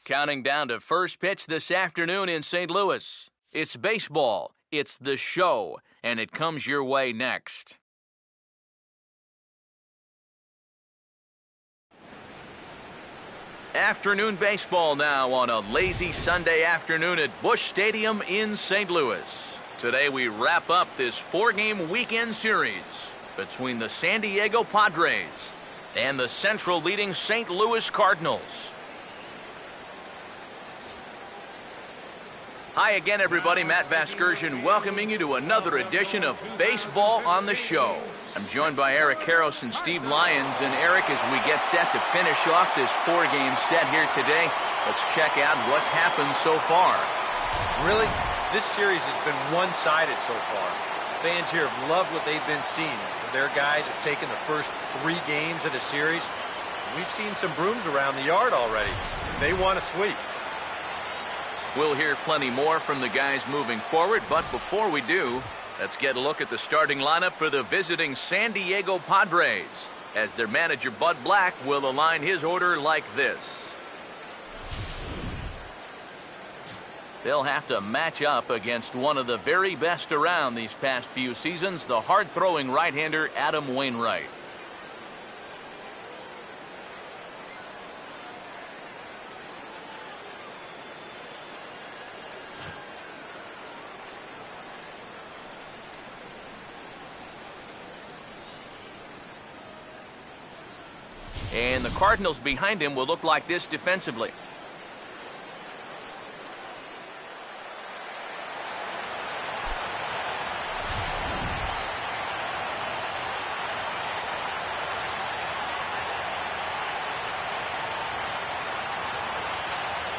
Counting down to first pitch this afternoon in St. Louis. It's baseball, it's the show, and it comes your way next. Afternoon baseball now on a lazy Sunday afternoon at Busch Stadium in St. Louis. Today we wrap up this 4-game weekend series between the San Diego Padres and the Central leading St. Louis Cardinals. Hi again, everybody. Matt Vasgersian welcoming you to another edition of Baseball on the Show. I'm joined by Eric Karros and Steve Lyons. And Eric, as we get set to finish off this 4-game set here today, let's check out what's happened so far. Really, this series has been one-sided so far. Fans here have loved what they've been seeing. Their guys have taken the first 3 games of the series. We've seen some brooms around the yard already. They want to sweep. We'll hear plenty more from the guys moving forward, but before we do, let's get a look at the starting lineup for the visiting San Diego Padres, as their manager Bud Black will align his order like this. They'll have to match up against one of the very best around these past few seasons, the hard-throwing right-hander Adam Wainwright. And the Cardinals behind him will look like this defensively.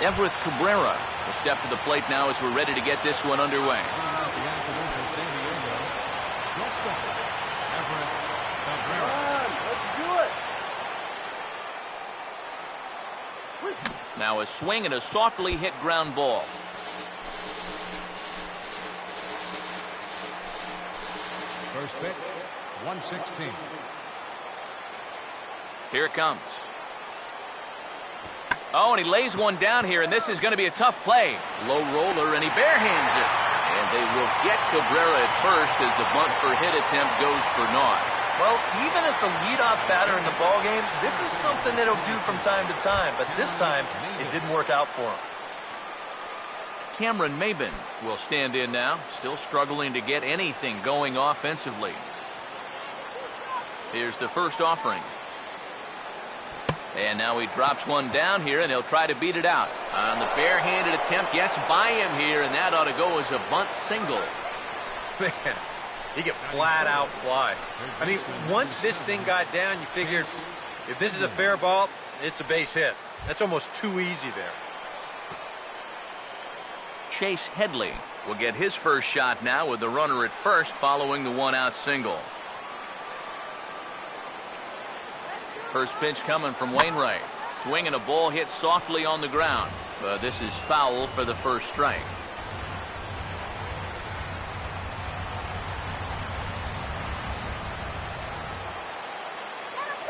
Everett Cabrera will step to the plate now as we're ready to get this one underway. Now a swing and a softly hit ground ball. First pitch, 116. Here it comes. Oh, and he lays one down here, and this is going to be a tough play. Low roller, and he barehands it. And they will get Cabrera at first as the bunt for hit attempt goes for naught. Well, even as the leadoff batter in the ballgame, this is something that he'll do from time to time, but this time it didn't work out for him. Cameron Maybin will stand in now, still struggling to get anything going offensively. Here's the first offering. And now he drops one down here, and he'll try to beat it out. On the barehanded attempt, gets by him here, and that ought to go as a bunt single. Man, he could flat out fly. I mean, once this thing got down, you figured if this is a fair ball, it's a base hit. That's almost too easy there. Chase Headley will get his first shot now with the runner at first following the one-out single. First pitch coming from Wainwright. Swing and a ball hit softly on the ground. But this is foul for the first strike.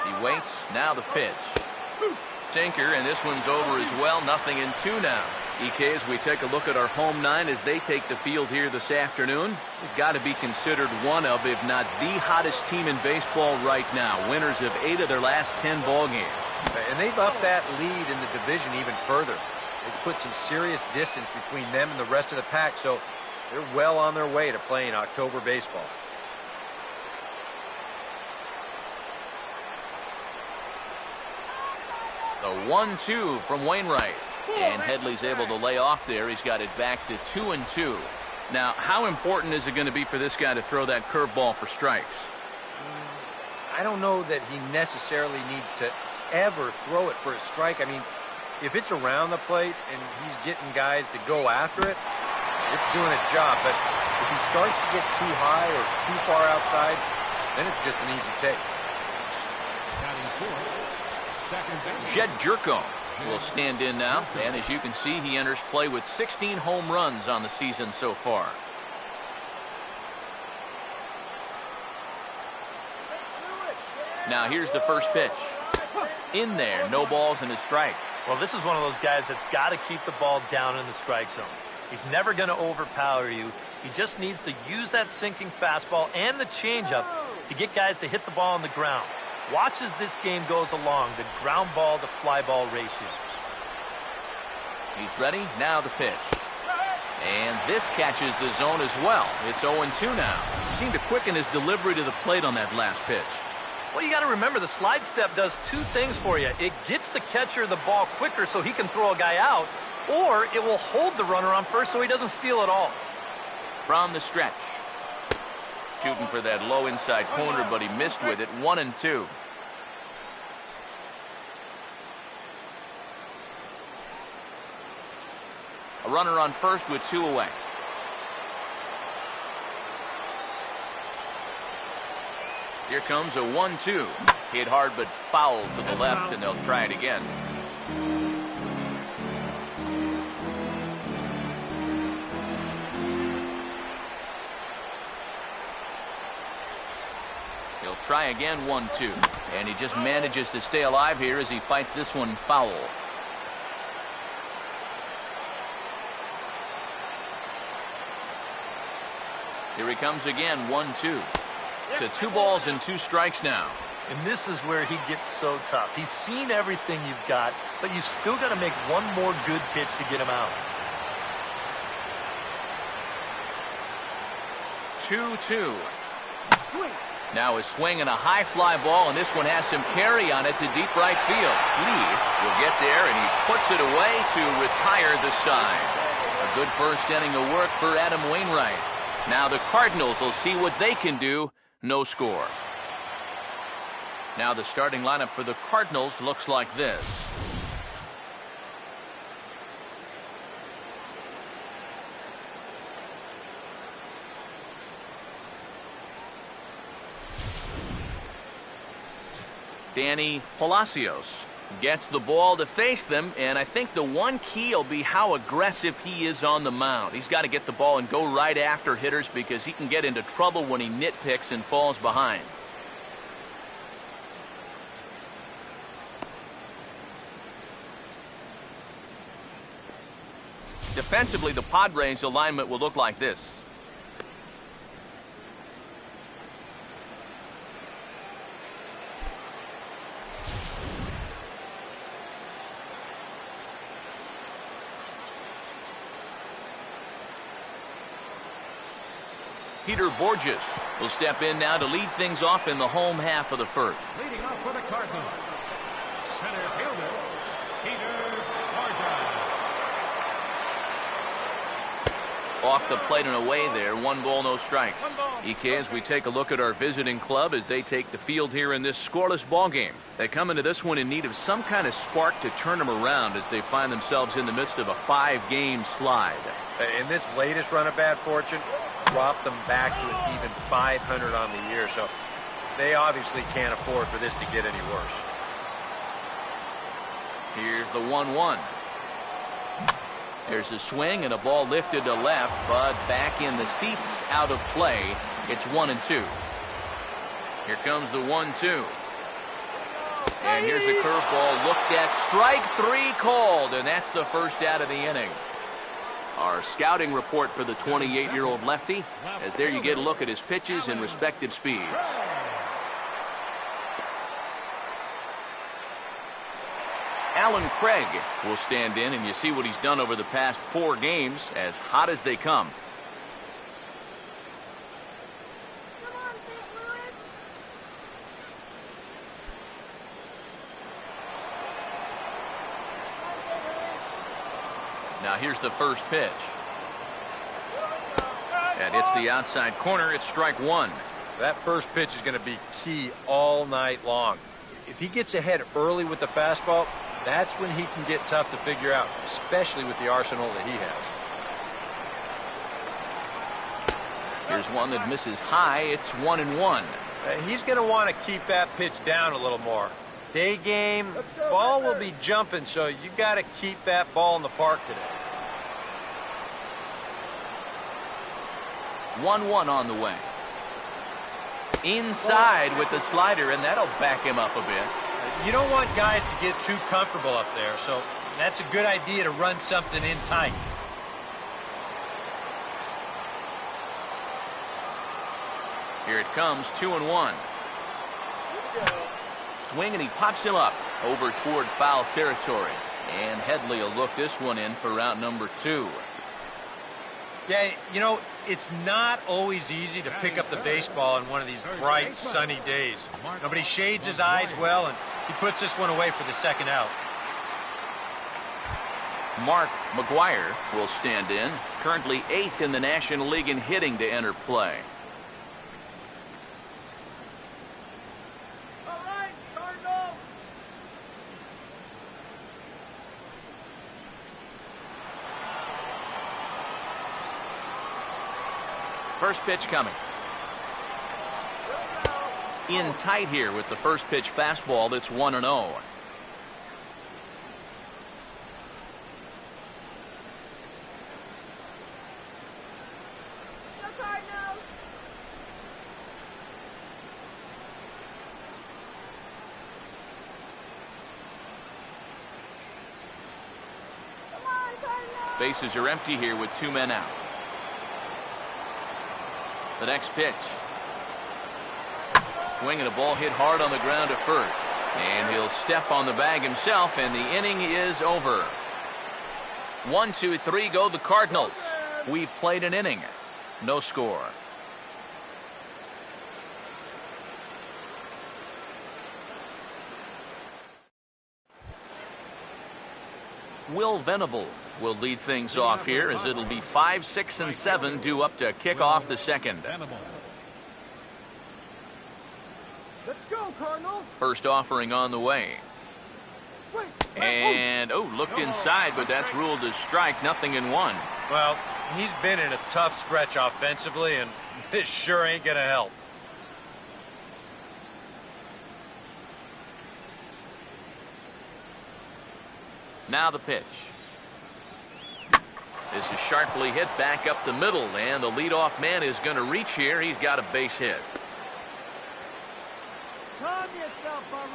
He waits. Now the pitch. Sinker, and this one's over as well. 0-2 now. EK, as we take a look at our home 9 as they take the field here this afternoon, they've got to be considered one of, if not the hottest team in baseball right now. Winners of 8 of their last 10 ball games. And they've upped that lead in the division even further. They've put some serious distance between them and the rest of the pack, so they're well on their way to playing October baseball. The 1-2 from Wainwright. And Headley's able to lay off there. He's got it back to 2-2. Now, how important is it going to be for this guy to throw that curveball for strikes? I don't know that he necessarily needs to ever throw it for a strike. I mean, if it's around the plate and he's getting guys to go after it, it's doing its job. But if he starts to get too high or too far outside, then it's just an easy take. Jed Jerko will stand in now, and as you can see, he enters play with 16 home runs on the season so far. Now here's the first pitch. In there, no balls and a strike. Well, this is one of those guys that's got to keep the ball down in the strike zone. He's never going to overpower you. He just needs to use that sinking fastball and the changeup to get guys to hit the ball on the ground. Watch as this game goes along, the ground ball to fly ball ratio. He's ready. Now the pitch. And this catches the zone as well. It's 0-2 now. He seemed to quicken his delivery to the plate on that last pitch. Well, you got to remember the slide step does two things for you. It gets the catcher the ball quicker so he can throw a guy out, or it will hold the runner on first so he doesn't steal it all. From the stretch. Shooting for that low inside corner, but he missed with it. 1-2. A runner on first with 2 away. Here comes a 1-2. Hit hard but foul to the left, and they'll try it again. He'll try again, 1-2. And he just manages to stay alive here as he fights this one foul. Here he comes again, 1-2. To 2 balls and 2 strikes now. And this is where he gets so tough. He's seen everything you've got, but you've still got to make one more good pitch to get him out. 2-2. Now a swing and a high fly ball, and this one has some carry on it to deep right field. Lee will get there, and he puts it away to retire the side. A good first inning of work for Adam Wainwright. Now the Cardinals will see what they can do. No score. Now the starting lineup for the Cardinals looks like this. Danny Palacios gets the ball to face them, and I think the one key will be how aggressive he is on the mound. He's got to get the ball and go right after hitters because he can get into trouble when he nitpicks and falls behind. Defensively, the Padres alignment will look like this. Peter Borges will step in now to lead things off in the home half of the first. Leading off for the Cardinals, center fielder, Peter Borges. Off the plate and away there. 1 ball, no strikes. EK, as we take a look at our visiting club as they take the field here in this scoreless ball game. They come into this one in need of some kind of spark to turn them around as they find themselves in the midst of a 5-game slide. In this latest run of bad fortune, dropped them back to an even 500 on the year, so they obviously can't afford for this to get any worse. Here's the 1-1. There's a swing and a ball lifted to left, but back in the seats, out of play. It's 1-2. Here comes the 1-2. And here's a curveball looked at. Strike 3 called, and that's the first out of the inning. Our scouting report for the 28-year-old lefty, as there you get a look at his pitches and respective speeds. Alan Craig will stand in, and you see what he's done over the past 4 games, as hot as they come. Now here's the first pitch. And it's the outside corner. It's strike 1. That first pitch is going to be key all night long. If he gets ahead early with the fastball, that's when he can get tough to figure out, especially with the arsenal that he has. Here's one that misses high. It's 1-1. He's going to want to keep that pitch down a little more. Day game, ball will be jumping, so you got to keep that ball in the park today. 1-1 on the way. Inside with the slider, and that'll back him up a bit. You don't want guys to get too comfortable up there, so that's a good idea to run something in tight. Here it comes, 2-1. Swing, and he pops him up over toward foul territory. And Headley will look this one in for route number 2. Yeah, you know, it's not always easy to pick up the baseball in one of these bright, sunny days. Nobody shades his eyes well, and he puts this one away for the second out. Mark McGuire will stand in, currently 8th in the National League in hitting to enter play. All right, Cardinals. First pitch coming. In tight here with the first pitch fastball that's 1-0. Bases are empty here with 2 men out. The next pitch. Swinging a ball hit hard on the ground to first. And he'll step on the bag himself, and the inning is over. 1, 2, 3 go the Cardinals. We've played an inning. No score. Will Venable will lead things off here, as it'll be 5, 6, and 7 due up to kick off the second. Let's go, Cardinals. First offering on the way. And, looked inside, but that's ruled as strike, 0-1. Well, he's been in a tough stretch offensively, and this sure ain't going to help. Now the pitch. This is sharply hit back up the middle, and the leadoff man is going to reach here. He's got a base hit.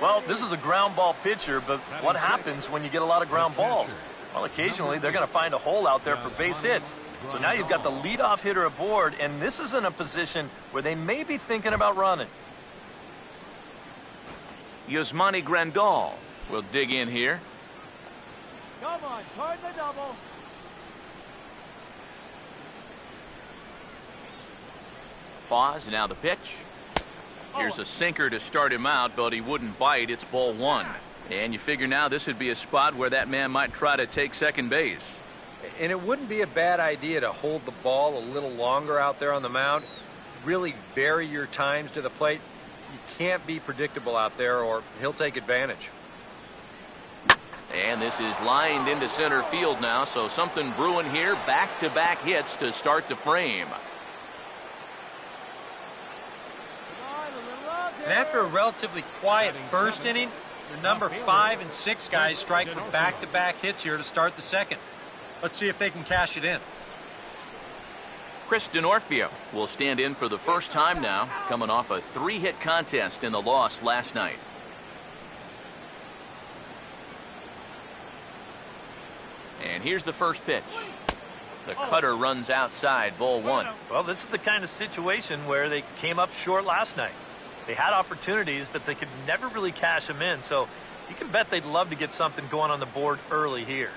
Well, this is a ground ball pitcher, but what happens when you get a lot of ground balls? Well, occasionally they're going to find a hole out there for base hits. So now you've got the leadoff hitter aboard, and this is in a position where they may be thinking about running. Yasmani Grandal will dig in here. Come on, turn the double. Pause, now the pitch. Here's a sinker to start him out, but he wouldn't bite. It's ball 1. And you figure now this would be a spot where that man might try to take second base. And it wouldn't be a bad idea to hold the ball a little longer out there on the mound. Really vary your times to the plate. You can't be predictable out there, or he'll take advantage. And this is lined into center field now, so something brewing here. Back-to-back hits to start the frame. And after a relatively quiet first inning, the number 5 and 6 guys strike for back-to-back hits here to start the second. Let's see if they can cash it in. Chris Denorfio will stand in for the first time now, coming off a 3-hit contest in the loss last night. And here's the first pitch. The cutter runs outside, ball 1. Well, this is the kind of situation where they came up short last night. They had opportunities, but they could never really cash them in, so you can bet they'd love to get something going on the board early here.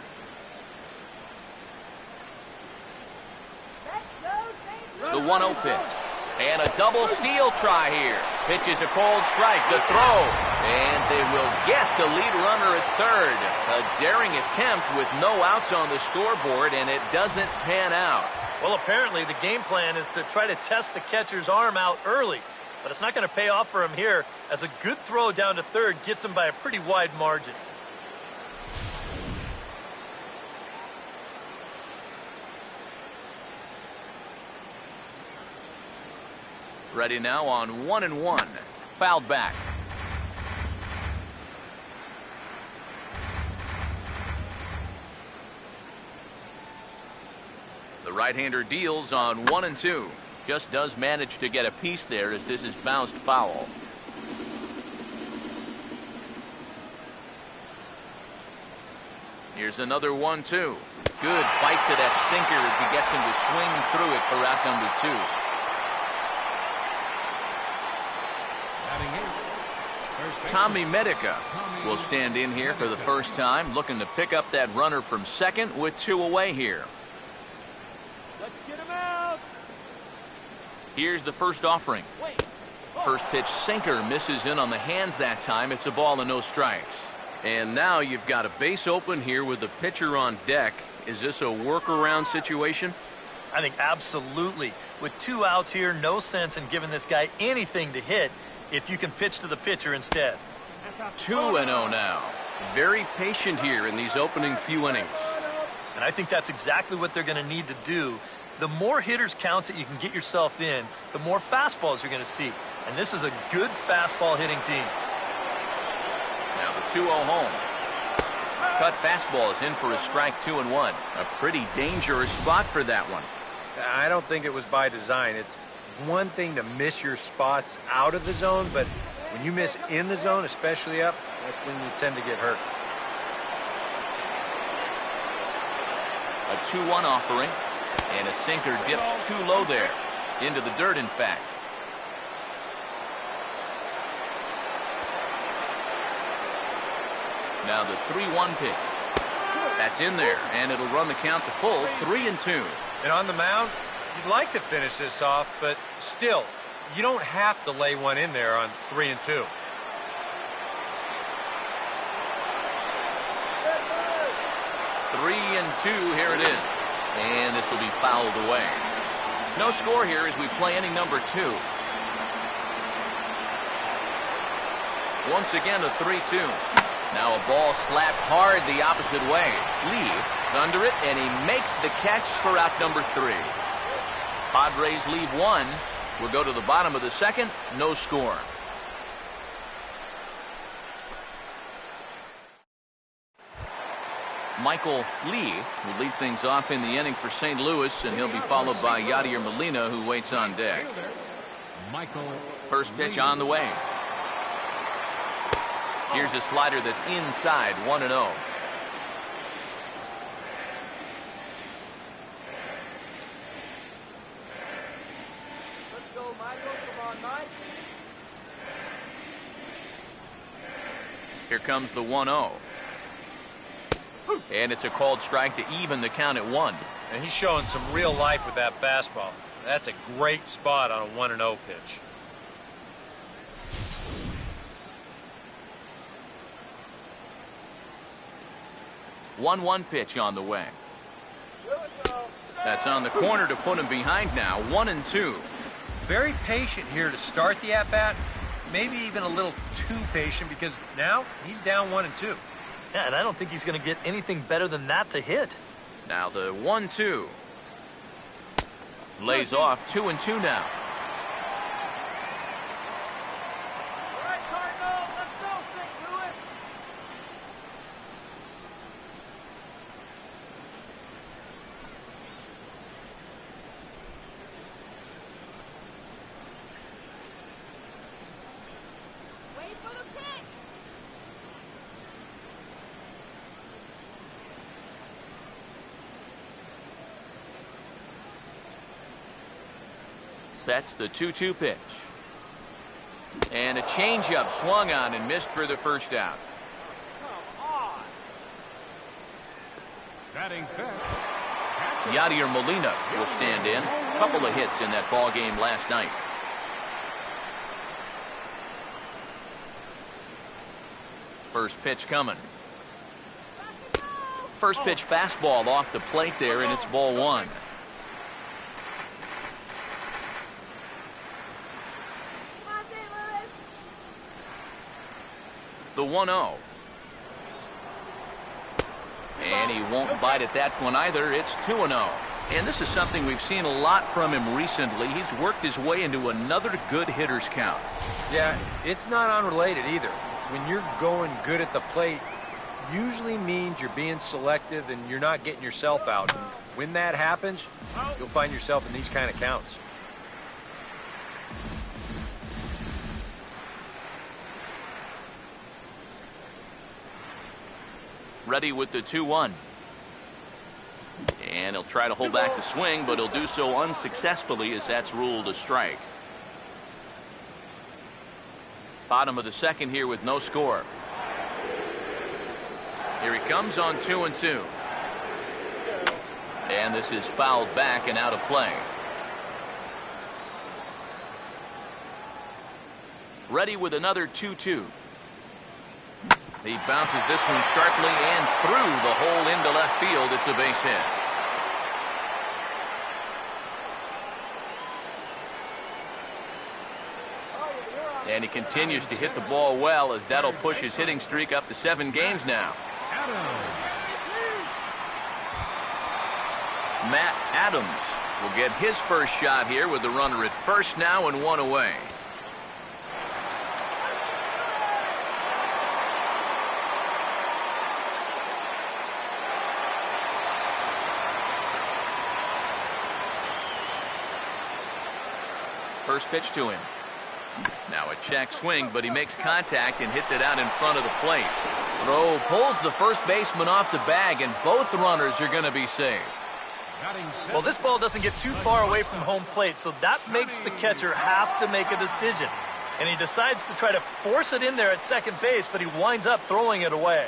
The 1-0 pitch. And a double steal try here. Pitch is a cold strike. The throw. And they will get the lead runner at third. A daring attempt with no outs on the scoreboard, and it doesn't pan out. Well, apparently the game plan is to try to test the catcher's arm out early. But it's not going to pay off for him here, as a good throw down to third gets him by a pretty wide margin. Ready now on 1-1. Fouled back. The right-hander deals on 1-2. Just does manage to get a piece there as this is bounced foul. Here's another 1-2. Good fight to that sinker as he gets him to swing through it for out number 2. Tommy Medica will stand in here for the first time, looking to pick up that runner from second with 2 away here. Let's get him out. Here's the first offering. First pitch sinker misses in on the hands that time. It's a ball and no strikes. And now you've got a base open here with the pitcher on deck. Is this a workaround situation? I think absolutely. With 2 outs here, no sense in giving this guy anything to hit if you can pitch to the pitcher instead. 2-0 now. Very patient here in these opening few innings. And I think that's exactly what they're going to need to do. The more hitters counts that you can get yourself in, the more fastballs you're going to see. And this is a good fastball hitting team. Now the 2-0 home. Cut fastball is in for a strike, 2-1. A pretty dangerous spot for that one. I don't think it was by design. It's one thing to miss your spots out of the zone, but when you miss in the zone, especially up, that's when you tend to get hurt. A 2-1 offering, and a sinker dips too low there. Into the dirt, in fact. Now the 3-1 pitch. That's in there, and it'll run the count to full, 3-2. And on the mound, you'd like to finish this off, but still, you don't have to lay one in there on 3-2. 3-2, here it is. And this will be fouled away. No score here as we play inning number 2. Once again, a 3-2. Now a ball slapped hard the opposite way. Lee under it, and he makes the catch for out number 3. Padres leave 1. We'll go to the bottom of the second. No score. Michael Lee will lead things off in the inning for St. Louis, and he'll be followed by Yadier Molina, who waits on deck. First pitch on the way. Here's a slider that's inside, 1-0. Here comes the 1-0. And it's a called strike to even the count at 1. And he's showing some real life with that fastball. That's a great spot on a 1-0 pitch. One pitch on the way. That's on the corner to put him behind now. 1-2. Very patient here to start the at-bat. Maybe even a little too patient because now he's down 1-2. Yeah, and I don't think he's going to get anything better than that to hit. Now the 1-2. Lays off, 2-2 now. All right, Cardinals, let's go, St. Louis. Wait for the pitch. Sets the 2-2 pitch. And a changeup swung on and missed for the first out. Batting fifth. Yadier Molina will stand in. A couple of hits in that ball game last night. First pitch coming. First pitch fastball off the plate there, and it's ball 1. The 1-0. And he won't bite at that one either. It's 2-0. And this is something we've seen a lot from him recently. He's worked his way into another good hitter's count. Yeah, it's not unrelated either. When you're going good at the plate, usually means you're being selective and you're not getting yourself out. And when that happens, you'll find yourself in these kind of counts. Ready with the 2-1. And he'll try to hold back the swing, but he'll do so unsuccessfully as that's ruled a strike. Bottom of the second here with no score. Here he comes on 2-2. And this is fouled back and out of play. Ready with another 2-2. He bounces this one sharply and through the hole into left field. It's a base hit. And he continues to hit the ball well, as that'll push his hitting streak up to 7 games now. Matt Adams will get his first shot here with the runner at first now and 1 away. First pitch to him. Now a check swing, but he makes contact and hits it out in front of the plate. Throw pulls the first baseman off the bag, and both runners are going to be safe. Well, this ball doesn't get too far away from home plate, so that makes the catcher have to make a decision. And he decides to try to force it in there at second base, but he winds up throwing it away.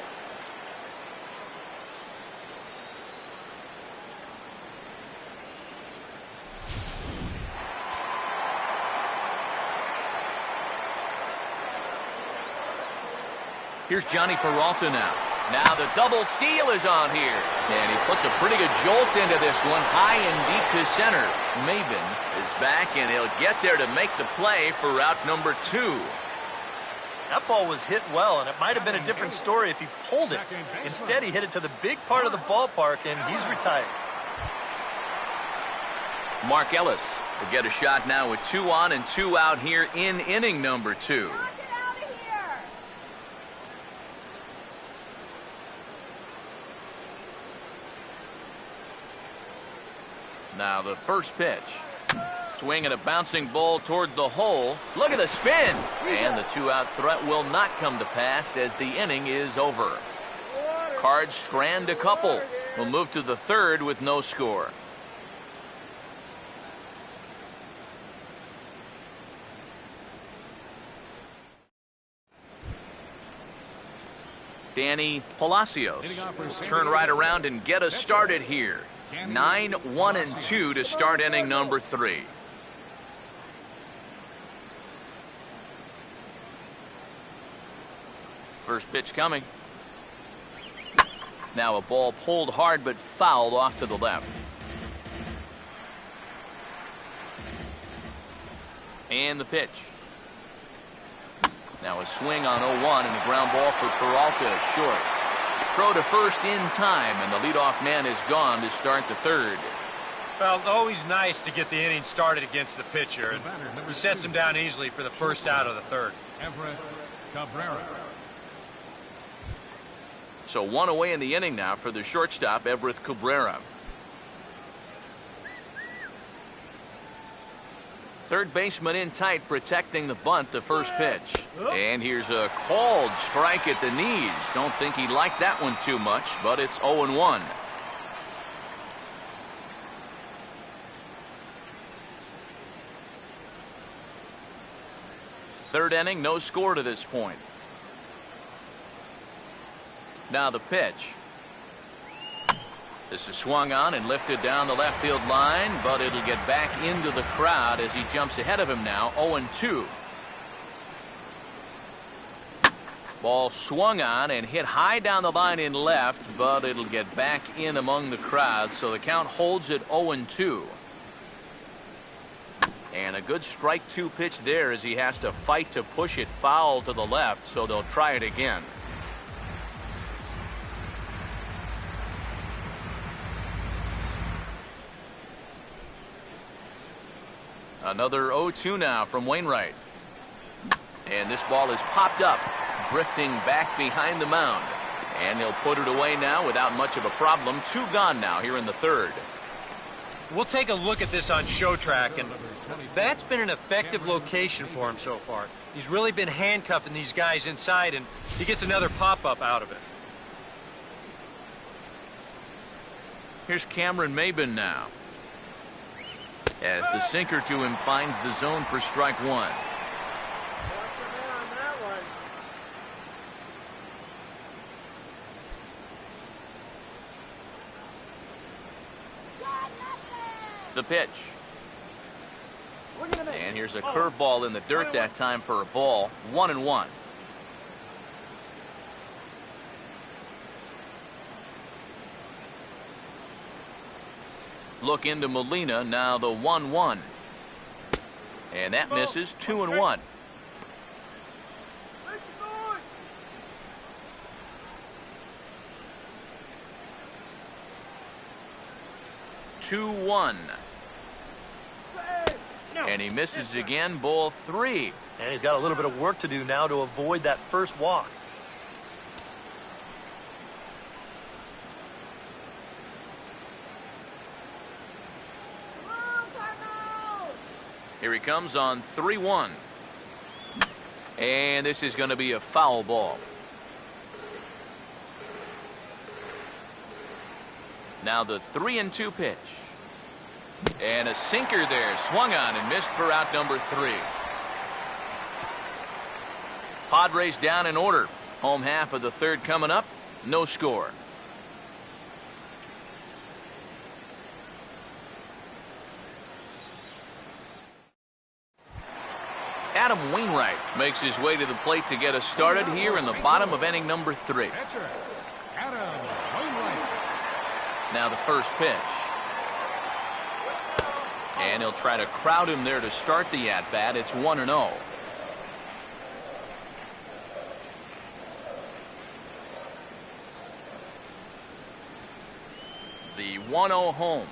Here's Johnny Peralta now. Now the double steal is on here. And he puts a pretty good jolt into this one, high and deep to center. Maben is back, and he'll get there to make the play for out number 2. That ball was hit well, and it might have been a different story if he pulled it. Instead, he hit it to the big part of the ballpark, and he's retired. Mark Ellis will get a shot now with 2 on and 2 out here in inning number 2. Now the first pitch. Swing and a bouncing ball toward the hole. Look at the spin. And the 2-out threat will not come to pass as the inning is over. Cards strand a couple. We'll move to the third with no score. Danny Palacios turn right around and get us started here. 9-1-2 to start inning number 3. First pitch coming. Now a ball pulled hard but fouled off to the left. And the pitch. Now a swing on 0-1 and the ground ball for Peralta at short. Throw to first in time, and the leadoff man is gone to start the third. Well, always nice to get the inning started against the pitcher. And he sets him down easily for the first out of the third. Everett Cabrera. So 1 away in the inning now for the shortstop, Everett Cabrera. Third baseman in tight, protecting the bunt, the first pitch. And here's a called strike at the knees. Don't think he liked that one too much, but it's 0-1. Third inning, no score to this point. Now the pitch. This is swung on and lifted down the left field line, but it'll get back into the crowd as he jumps ahead of him now, 0-2. Ball swung on and hit high down the line in left, but it'll get back in among the crowd, so the count holds at 0-2. And a good strike 2 pitch there as he has to fight to push it foul to the left, so they'll try it again. Another 0-2 now from Wainwright. And this ball is popped up, drifting back behind the mound. And he'll put it away now without much of a problem. 2 gone now here in the third. We'll take a look at this on Show Track, and that's been an effective location for him so far. He's really been handcuffing these guys inside, and he gets another pop-up out of it. Here's Cameron Maben now. As the sinker to him finds the zone for strike one. The pitch. And here's a curveball in the dirt that time for a ball. 1-1. Look into Molina, now the 1-1. And that misses. 2-1. And he misses again. Ball 3. And he's got a little bit of work to do now to avoid that first walk. Here he comes on 3-1. And this is going to be a foul ball. Now the 3-2 pitch. And a sinker there. Swung on and missed for out number 3. Padres down in order. Home half of the third coming up. No score. Adam Wainwright makes his way to the plate to get us started here in the bottom of inning number 3. Catcher, Adam Wainwright. Now the first pitch. And he'll try to crowd him there to start the at-bat. It's 1-0. The 1-0 home.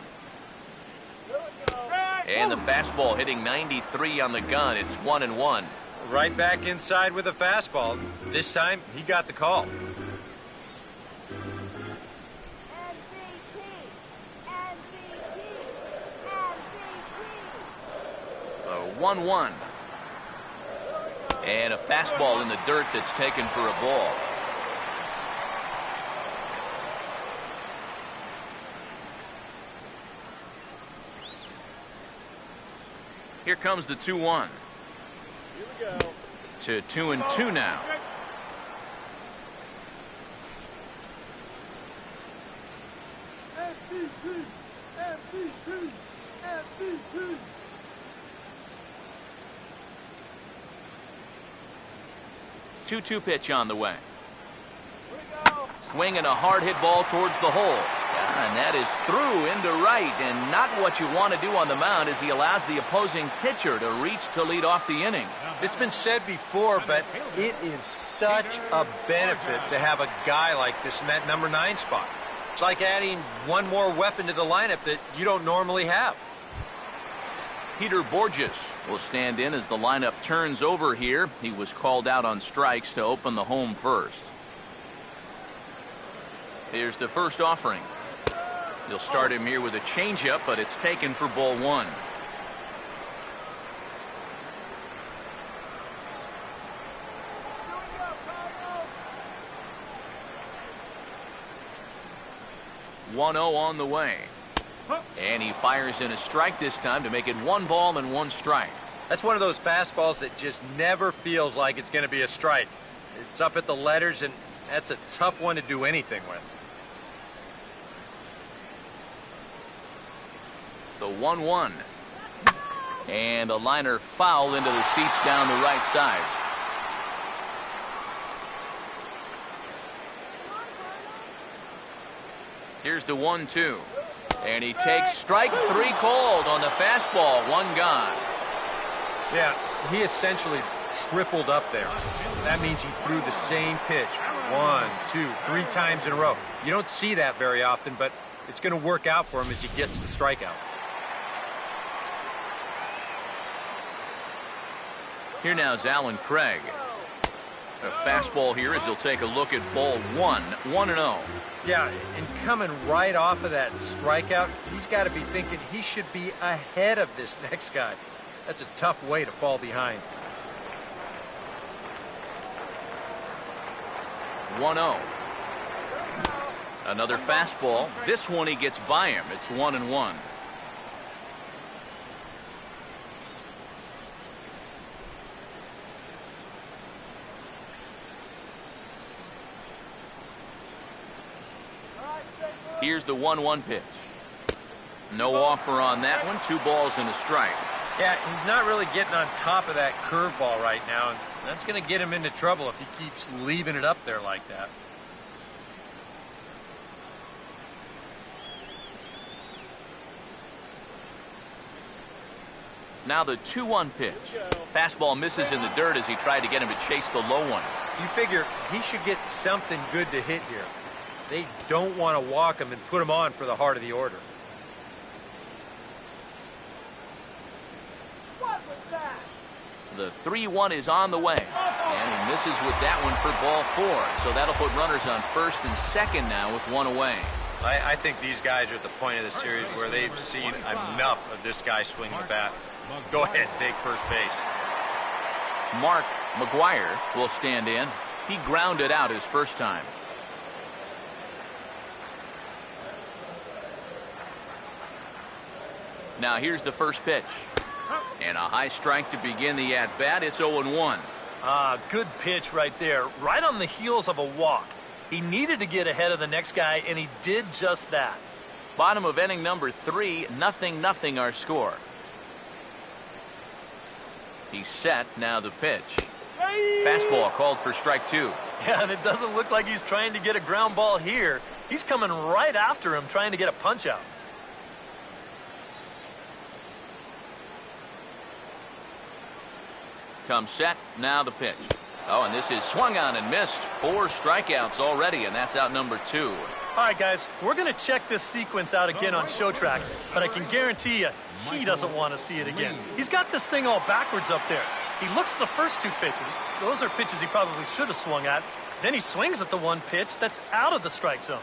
And the fastball hitting 93 on the gun. It's 1-1. Right back inside with a fastball. This time he got the call. 1-1. And a fastball in the dirt that's taken for a ball. Here comes the 2-1. Here we go. To 2-2 now. MVP, MVP, MVP. 2-2 pitch on the way. Swing and a hard hit ball towards the hole. And that is through into right, and not what you want to do on the mound as he allows the opposing pitcher to reach to lead off the inning. It's been said before, but it is such a benefit to have a guy like this in that number 9 spot. It's like adding one more weapon to the lineup that you don't normally have. Peter Borges will stand in as the lineup turns over here. He was called out on strikes to open the home first. Here's the first offering. He'll start him here with a changeup, but it's taken for ball 1. "1-0 on the way. And he fires in a strike this time to make it 1 ball and 1 strike. That's one of those fastballs that just never feels like it's going to be a strike. It's up at the letters, and that's a tough one to do anything with. The 1-1. And a liner foul into the seats down the right side. Here's the 1-2. And he takes strike 3 called on the fastball. 1 gone. Yeah, he essentially tripled up there. That means he threw the same pitch 1, 2, 3 times in a row. You don't see that very often, but it's going to work out for him as he gets the strikeout. Here now is Alan Craig. A fastball here as he'll take a look at ball 1. 1-0. Yeah, and coming right off of that strikeout, he's got to be thinking he should be ahead of this next guy. That's a tough way to fall behind. 1-0. Another fastball. This one he gets by him. It's 1-1. Here's the 1-1 pitch. No offer on that one. 2 balls and a strike. Yeah, he's not really getting on top of that curveball right now, and that's going to get him into trouble if he keeps leaving it up there like that. Now the 2-1 pitch. Fastball misses in the dirt as he tried to get him to chase the low one. You figure he should get something good to hit here. They don't want to walk him and put him on for the heart of the order. What was that? The 3-1 is on the way. And he misses with that one for ball 4. So that'll put runners on first and second now with 1 away. I think these guys are at the point of the series where they've seen enough of this guy swinging the bat. Go ahead, take first base. Mark McGuire will stand in. He grounded out his first time. Now here's the first pitch. And a high strike to begin the at-bat. It's 0-1. Good pitch right there. Right on the heels of a walk. He needed to get ahead of the next guy, and he did just that. Bottom of inning number 3, 0-0 our score. He's set. Now the pitch. Fastball called for strike 2. Yeah, and it doesn't look like he's trying to get a ground ball here. He's coming right after him, trying to get a punch out. Comes set. Now the pitch. Oh, and this is swung on and missed. 4 strikeouts already, and that's out number 2. All right, guys, we're going to check this sequence out again on Show Track, but I can guarantee you he doesn't want to see it again. He's got this thing all backwards up there. He looks at the first 2 pitches. Those are pitches he probably should have swung at. Then he swings at the 1 pitch that's out of the strike zone.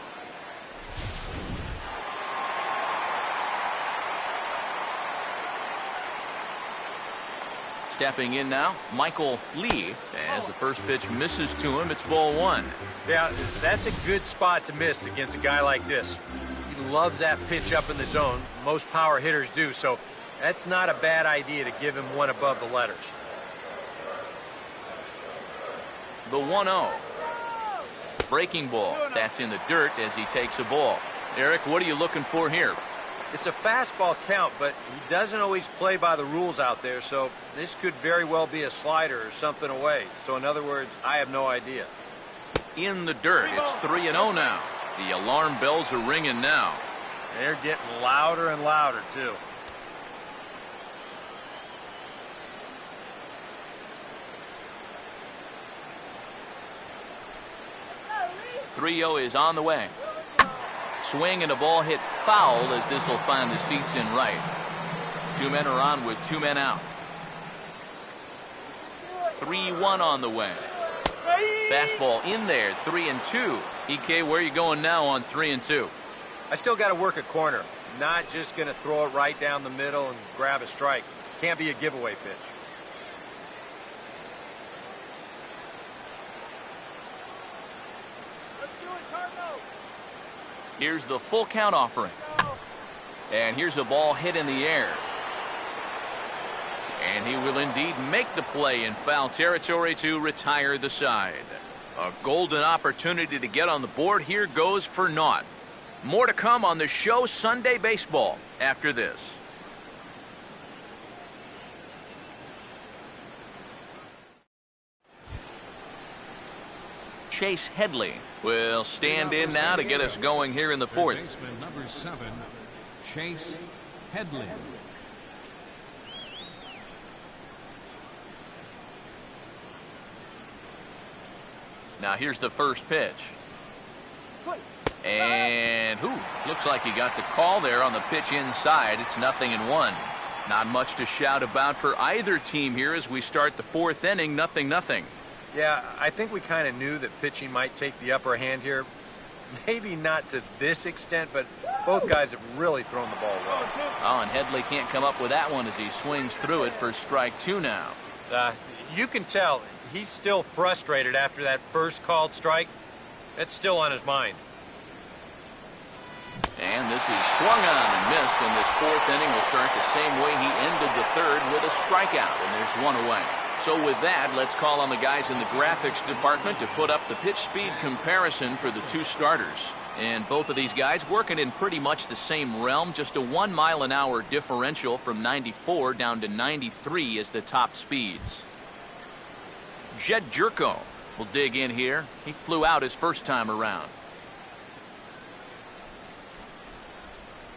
Stepping in now, Michael Lee, as the first pitch misses to him. It's ball 1. Yeah, that's a good spot to miss against a guy like this. He loves that pitch up in the zone. Most power hitters do, so that's not a bad idea to give him one above the letters. The 1-0. Breaking ball. That's in the dirt as he takes a ball. Eric, what are you looking for here? It's a fastball count, but he doesn't always play by the rules out there, so this could very well be a slider or something away. So in other words, I have no idea. In the dirt. It's 3-0 now. The alarm bells are ringing now. They're getting louder and louder, too. .30 is on the way. Swing and a ball hit foul as this will find the seats in right. 2 men are on with 2 men out. 3-1 on the way. Fastball in there, 3-2. EK, where are you going now on 3-2? I still got to work a corner. Not just going to throw it right down the middle and grab a strike. Can't be a giveaway pitch. Let's do it, Cardinals. Here's the full count offering. And here's a ball hit in the air. And he will indeed make the play in foul territory to retire the side. A golden opportunity to get on the board here goes for naught. More to come on the show Sunday Baseball after this. Chase Headley will stand in now to get us going here in the 4th. Baseman number 7, Chase Headley. Now here's the first pitch. And looks like he got the call there on the pitch inside. It's 0-1. Not much to shout about for either team here as we start the 4th inning. 0-0. Yeah, I think we kind of knew that pitching might take the upper hand here. Maybe not to this extent, but both guys have really thrown the ball well. Oh, and Headley can't come up with that one as he swings through it for strike 2 now. You can tell he's still frustrated after that first called strike. That's still on his mind. And this is swung on and missed, and this fourth inning will start the same way he ended the third, with a strikeout, and there's one away. So with that, let's call on the guys in the graphics department to put up the pitch speed comparison for the two starters. And both of these guys working in pretty much the same realm, just a 1 mile an hour differential from 94 down to 93 is the top speeds. Jed Jerko will dig in here. He flew out his first time around.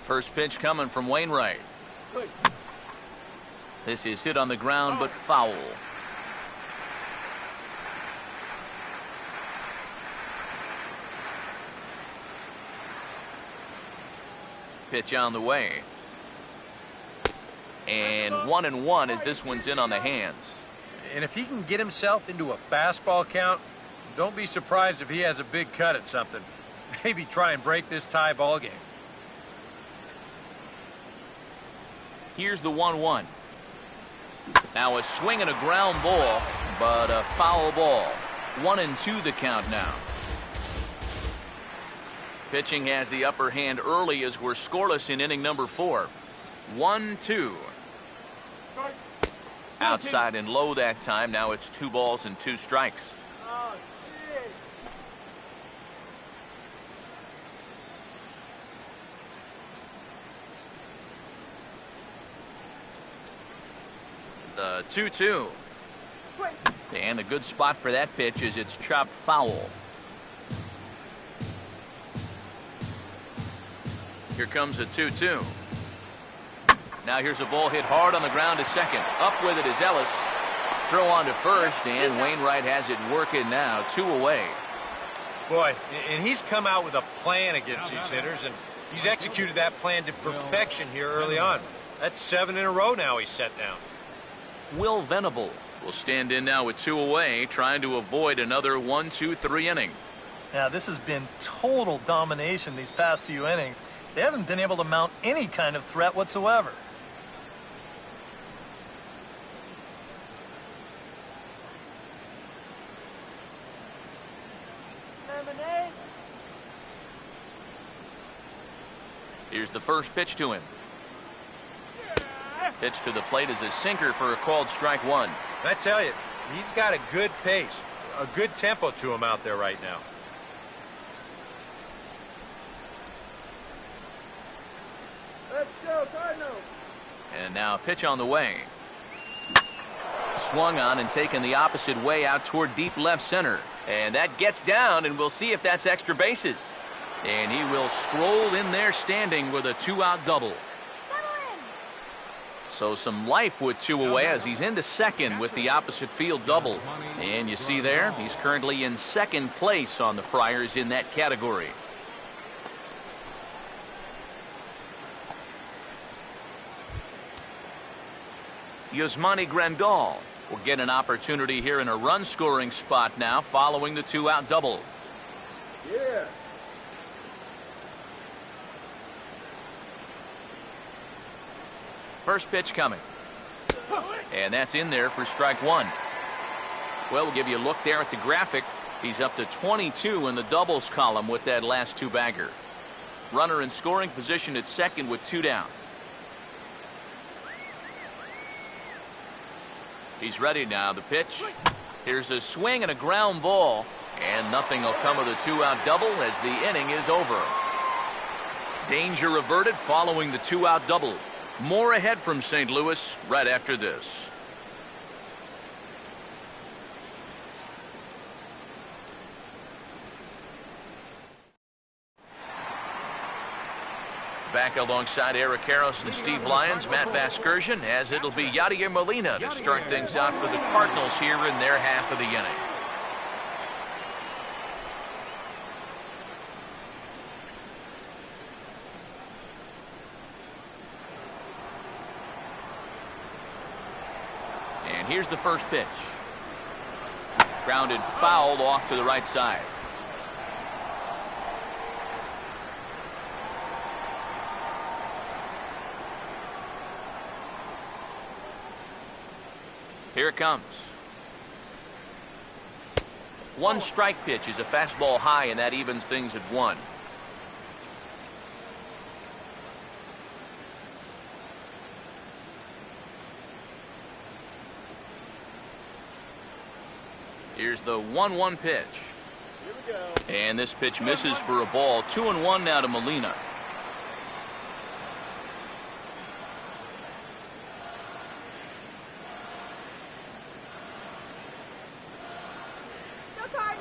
First pitch coming from Wainwright. This is hit on the ground, but foul. Pitch on the way. And 1-1 as this one's in on the hands. And if he can get himself into a fastball count, don't be surprised if he has a big cut at something. Maybe try and break this tie ball game. Here's the 1-1. Now a swing and a ground ball, but a foul ball. 1-2 the count now. Pitching has the upper hand early as we're scoreless in inning number 4. 1-2. Outside and low that time. Now it's 2 balls and 2 strikes. The 2-2. And a good spot for that pitch is it's chopped foul. Here comes a 2-2. Now here's a ball hit hard on the ground to second. Up with it is Ellis. Throw on to first, and Wainwright has it working now. 2 away. Boy, and he's come out with a plan against these hitters, and he's executed that plan to perfection here early on. That's 7 in a row now he's set down. Will Venable will stand in now with 2 away, trying to avoid another 1-2-3 inning. Now, this has been total domination these past few innings. They haven't been able to mount any kind of threat whatsoever. Lemonade. Here's the first pitch to him. Pitch to the plate is a sinker for a called strike 1. I tell you, he's got a good pace, a good tempo to him out there right now. Let's go, Cardinals. And now a pitch on the way. Swung on and taken the opposite way out toward deep left center. And that gets down, and we'll see if that's extra bases. And he will stroll in there standing with a 2-out double. So some life with 2 away as he's into second with the opposite field double. And you see there, he's currently in second place on the Friars in that category. Yasmani Grandal will get an opportunity here in a run-scoring spot now following the 2-out double. Yeah. First pitch coming. And that's in there for strike 1. Well, we'll give you a look there at the graphic. He's up to 22 in the doubles column with that last 2-bagger. Runner in scoring position at second with 2 down. He's ready now. The pitch. Here's a swing and a ground ball. And nothing will come of the 2-out double as the inning is over. Danger averted following the 2-out double. More ahead from St. Louis right after this. Back alongside Eric Harris and Steve Lyons, Matt Vasgersian, as it'll be Yadier Molina to start things out for the Cardinals here in their half of the inning. And here's the first pitch. Grounded foul off to the right side. Here it comes. 1 strike pitch is a fastball high, and that evens things at 1. Here's the 1-1 pitch. And this pitch misses for a ball. 2-1 now to Molina.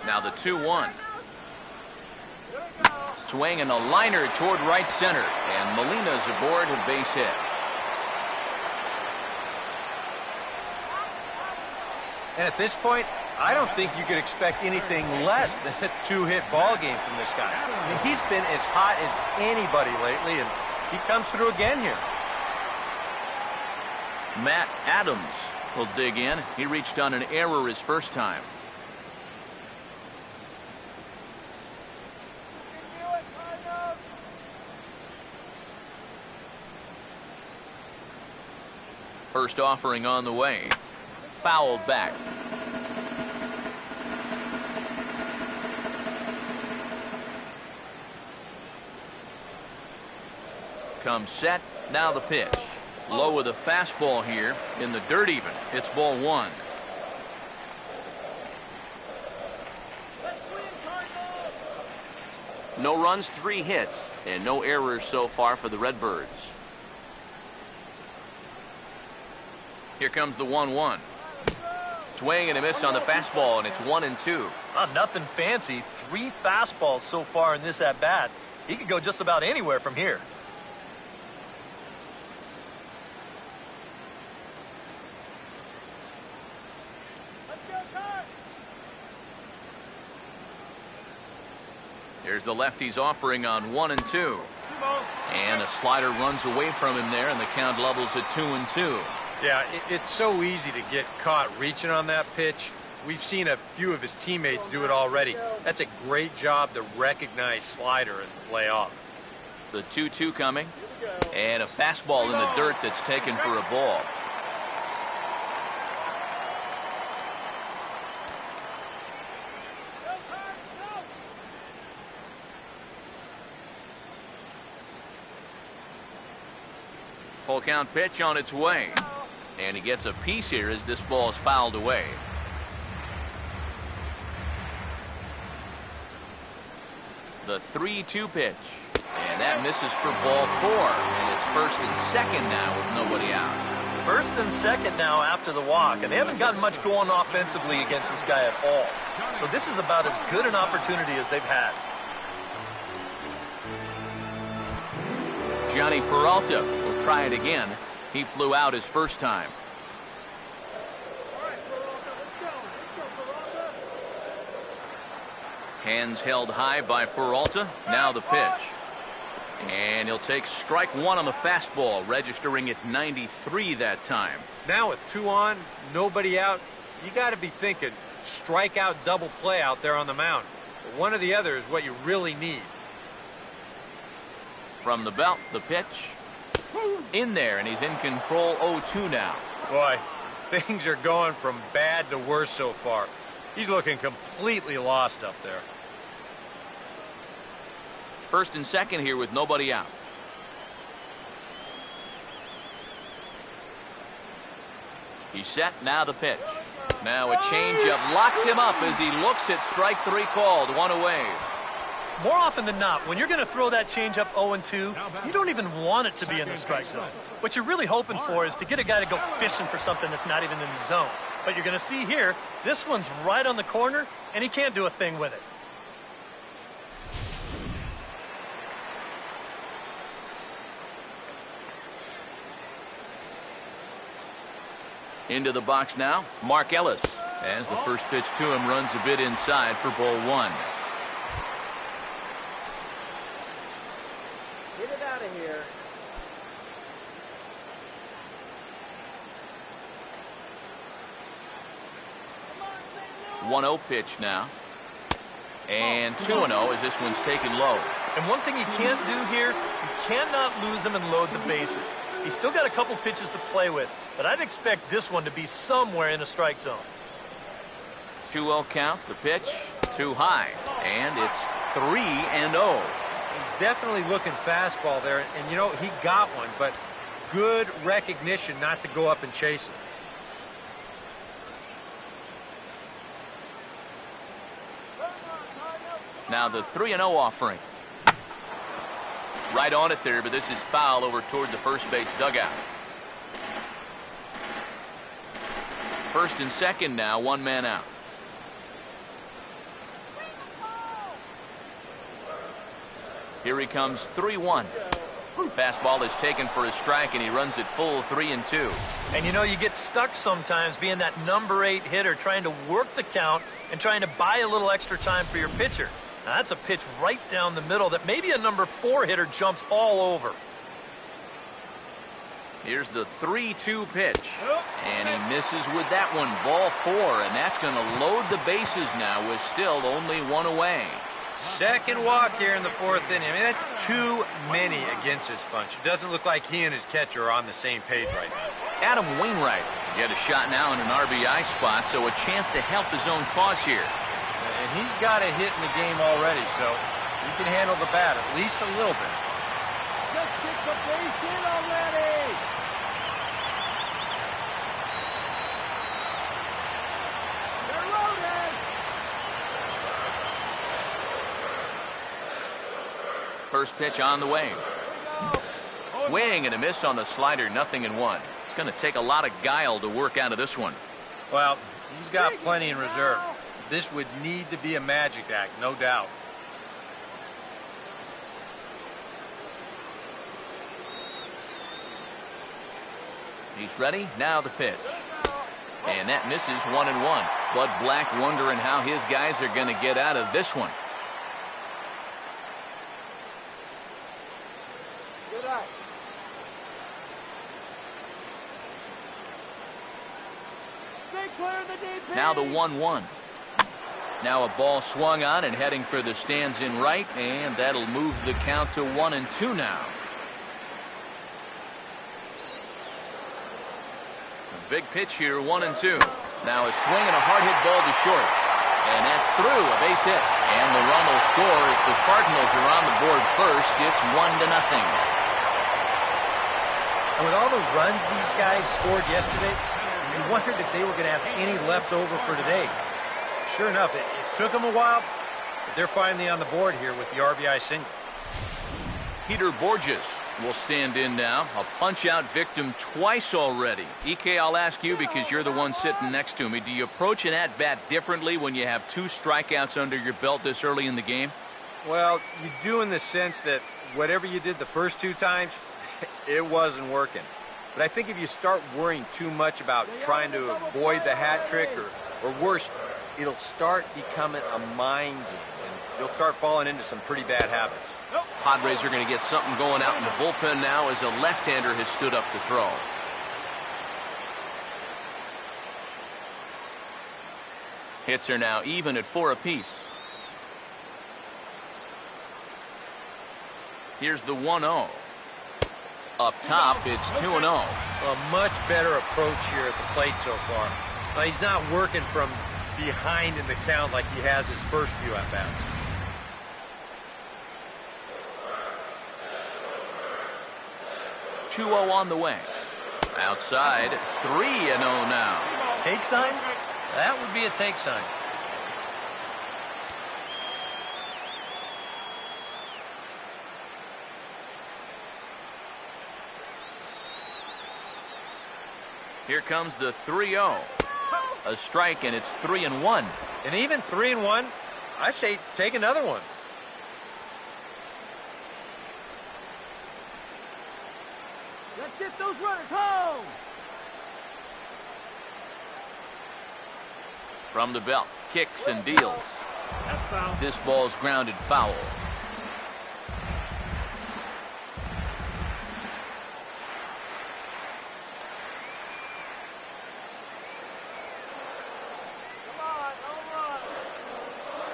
Now the 2-1. Swing and a liner toward right center. And Molina's aboard a base hit. And at this point, I don't think you could expect anything less than a two-hit ball game from this guy. I mean, he's been as hot as anybody lately, and he comes through again here. Matt Adams will dig in. He reached on an error his first time. First offering on the way. Fouled back. Comes set. Now the pitch. Low with a fastball here. In the dirt even. It's ball one. No runs, 3 hits, and no errors so far for the Redbirds. Here comes the 1-1. Swing and a miss on the fastball, and it's 1-2. Nothing fancy. 3 fastballs so far in this at-bat. He could go just about anywhere from here. Here's the lefty's offering on 1-2. And a slider runs away from him there, and the count levels at 2-2. Yeah, it's so easy to get caught reaching on that pitch. We've seen a few of his teammates do it already. That's a great job to recognize slider and play off. The 2-2 coming. And a fastball in the dirt that's taken for a ball. Full count pitch on its way. And he gets a piece here as this ball is fouled away. The 3-2 pitch. And that misses for ball 4. And it's first and second now with nobody out. First and second now after the walk. And they haven't gotten much going offensively against this guy at all. So this is about as good an opportunity as they've had. Johnny Peralta will try it again. He flew out his first time. Hands held high by Peralta. Now the pitch. And he'll take strike 1 on the fastball, registering at 93 that time. Now with 2 on, nobody out, you got to be thinking strikeout double play out there on the mound. But one or the other is what you really need. From the belt, the pitch. In there, and he's in control. 0-2 now. Boy, things are going from bad to worse so far. He's looking completely lost up there. First and second here with nobody out. He's set. Now the pitch. Now a changeup locks him up as he looks at strike 3 called. 1 away. More often than not, when you're going to throw that changeup 0-2, you don't even want it to be in the strike zone. What you're really hoping for is to get a guy to go fishing for something that's not even in the zone. But you're going to see here, this one's right on the corner, and he can't do a thing with it. Into the box now, Mark Ellis. As the first pitch to him runs a bit inside for ball 1. Get it out of here. 1-0 pitch now. And 2-0 as this one's taken low. And one thing you can't do here, you cannot lose him and load the bases. He's still got a couple pitches to play with, but I'd expect this one to be somewhere in the strike zone. 2-0 count, the pitch, too high. And it's 3-0. He's definitely looking fastball there, and you know, he got one, but good recognition not to go up and chase it. Now the 3-0 offering. Right on it there, but this is foul over toward the first base dugout. First and second now, one man out. Here he comes, 3-1. Fastball is taken for a strike, and he runs it full 3-2. And you know, you get stuck sometimes being that number 8 hitter, trying to work the count and trying to buy a little extra time for your pitcher. Now, that's a pitch right down the middle that maybe a number 4 hitter jumps all over. Here's the 3-2 pitch. And he misses with that one. Ball 4, and that's going to load the bases now with still only one away. Second walk here in the 4th inning. I mean, that's too many against this bunch. It doesn't look like he and his catcher are on the same page right now. Adam Wainwright get a shot now in an RBI spot, so a chance to help his own cause here. And he's got a hit in the game already, so he can handle the bat at least a little bit. Just get the base hit already. They're loaded. First pitch on the way. Swing and a miss on the slider, 0-1. It's going to take a lot of guile to work out of this one. Well, he's got plenty in reserve. This would need to be a magic act, no doubt. He's ready. Now the pitch. And that misses 1-1. Bud Black wondering how his guys are going to get out of this one. Good eye. Stay clear of the DP. Now the 1-1. Now a ball swung on and heading for the stands in right, and that'll move the count to 1-2 now. A big pitch here, 1-2. Now a swing and a hard hit ball to short. And that's through, a base hit. And the run will score as the Cardinals are on the board first. It's 1-0. And with all the runs these guys scored yesterday, you wondered if they were going to have any left over for today. Sure enough, it took them a while, but they're finally on the board here with the RBI single. Peter Borges will stand in now. A punch-out victim twice already. EK, I'll ask you because you're the one sitting next to me. Do you approach an at-bat differently when you have 2 strikeouts under your belt this early in the game? Well, you do in the sense that whatever you did the first 2 times, it wasn't working. But I think if you start worrying too much about trying to avoid the hat trick or worse, it'll start becoming a mind game, and you'll start falling into some pretty bad habits. Padres are going to get something going out in the bullpen now as a left-hander has stood up to throw. Hits are now even at 4 apiece. Here's the 1-0. Up top, it's 2-0. A much better approach here at the plate so far. He's not working from behind in the count like he has his first few at-bats. .2-0 on the way. Outside, 3-0 now. Take sign? That would be a take sign. Here comes the 3-0. A strike, and it's 3-1. And even 3-1, I say take another one. Let's get those runners home. From the belt, kicks and deals. This ball's grounded foul.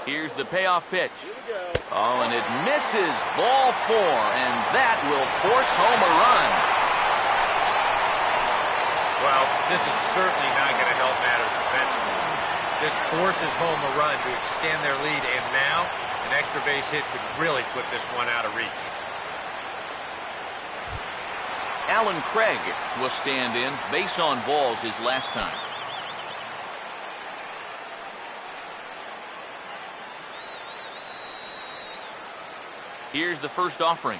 Here's the payoff pitch. Oh, and it misses. Ball 4, and that will force home a run. Well, this is certainly not going to help matters defensively. This forces home a run to extend their lead, and now an extra base hit could really put this one out of reach. Alan Craig will stand in. Base on balls his last time. Here's the first offering.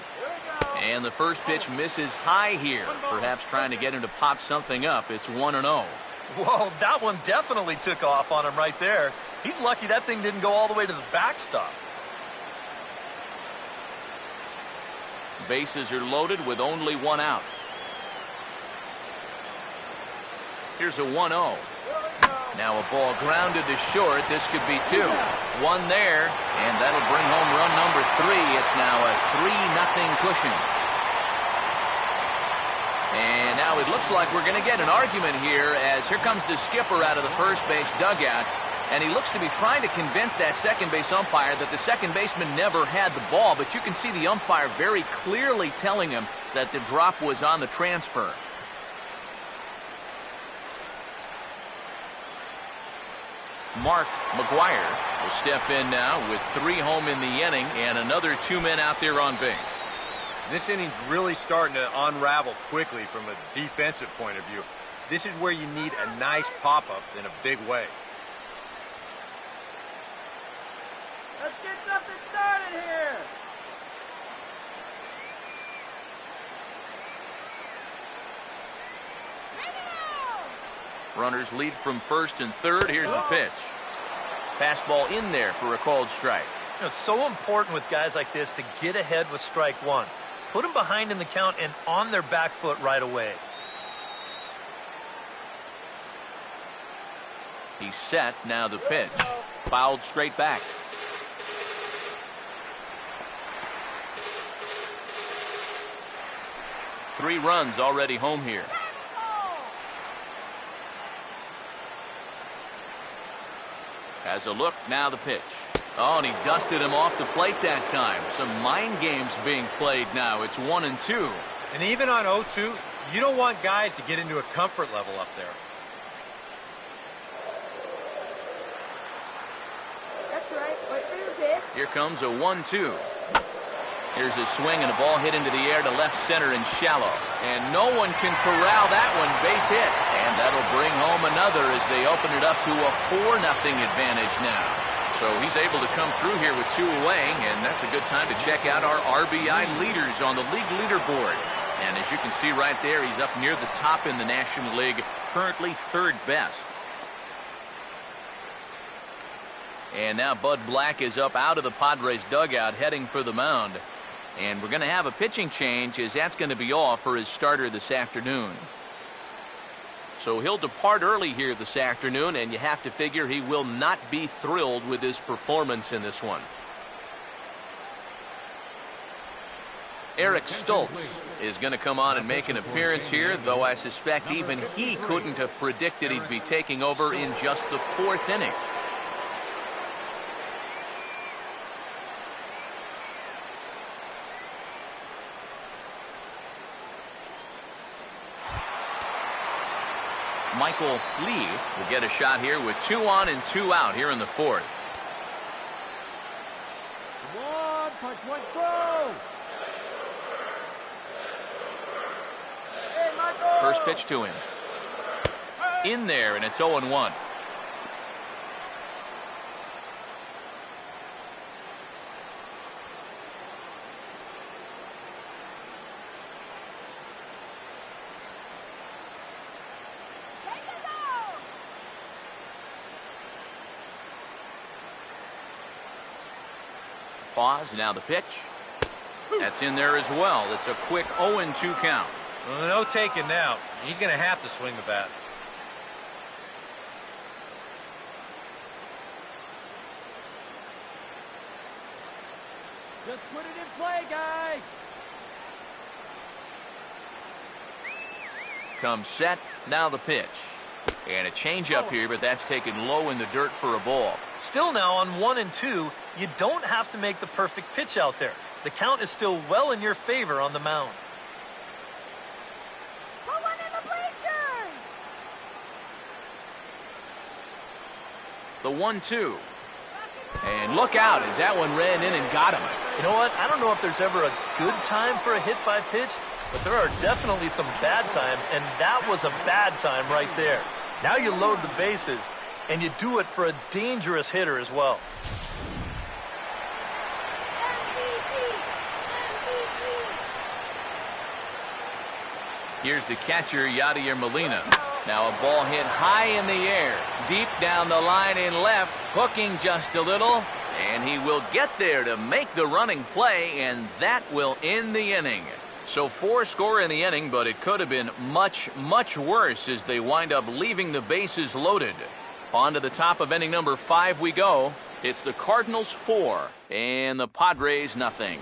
And the first pitch misses high here. Perhaps trying to get him to pop something up. It's 1-0. Whoa, that one definitely took off on him right there. He's lucky that thing didn't go all the way to the backstop. Bases are loaded with only one out. Here's a 1-0. Now a ball grounded to short. This could be two. One there, and that'll bring home run number 3. It's now a 3-0 Cushing. And now it looks like we're going to get an argument here, as here comes the skipper out of the first base dugout, and he looks to be trying to convince that second base umpire that the second baseman never had the ball, but you can see the umpire very clearly telling him that the drop was on the transfer. Mark McGuire will step in now with 3 home in the inning and another 2 men out there on base. This inning's really starting to unravel quickly from a defensive point of view. This is where you need a nice pop-up in a big way. Let's get something started here. Runners lead from first and third. Here's the pitch. Fastball in there for a called strike. You know, it's so important with guys like this to get ahead with strike one. Put them behind in the count and on their back foot right away. He's set. Now the pitch. Fouled straight back. Three runs already home here. Has a look. Now the pitch. Oh, and he dusted him off the plate that time. Some mind games being played now. It's 1-2. And even on 0-2, you don't want guys to get into a comfort level up there. That's right. Wait for your pitch. Here comes a 1-2. Here's a swing and a ball hit into the air to left center and shallow. And no one can corral that one. Base hit. And that'll bring home another as they open it up to a 4-0 advantage now. So he's able to come through here with 2 away, and that's a good time to check out our RBI leaders on the league leaderboard. And as you can see right there, he's up near the top in the National League, currently 3rd best. And now Bud Black is up out of the Padres dugout heading for the mound. And we're going to have a pitching change, as that's going to be off for his starter this afternoon. So he'll depart early here this afternoon, and you have to figure he will not be thrilled with his performance in this one. Eric Stoltz is going to come on and make an appearance here, though I suspect even he couldn't have predicted he'd be taking over in just the 4th inning. Michael Lee will get a shot here with 2 on and 2 out here in the 4th. Come on, punch one throw. Hey, Michael. First pitch to him. In there, and it's 0-1. Pause. Now the pitch. That's in there as well. It's a quick 0-2 count. Well, no taking now. He's going to have to swing the bat. Just put it in play, guys. Comes set. Now the pitch. And a changeup here, but that's taken low in the dirt for a ball. Still now on 1 and 2, you don't have to make the perfect pitch out there. The count is still well in your favor on the mound. Put one in the bleachers. The 1-2. And look out as that one ran in and got him. You know what? I don't know if there's ever a good time for a hit by pitch, but there are definitely some bad times, and that was a bad time right there. Now you load the bases, and you do it for a dangerous hitter as well. Here's the catcher, Yadier Molina. Now a ball hit high in the air, deep down the line in left, hooking just a little, and he will get there to make the running play, and that will end the inning. So 4 score in the inning, but it could have been much, much worse as they wind up leaving the bases loaded. On to the top of inning number 5 we go. It's the Cardinals 4 and the Padres nothing.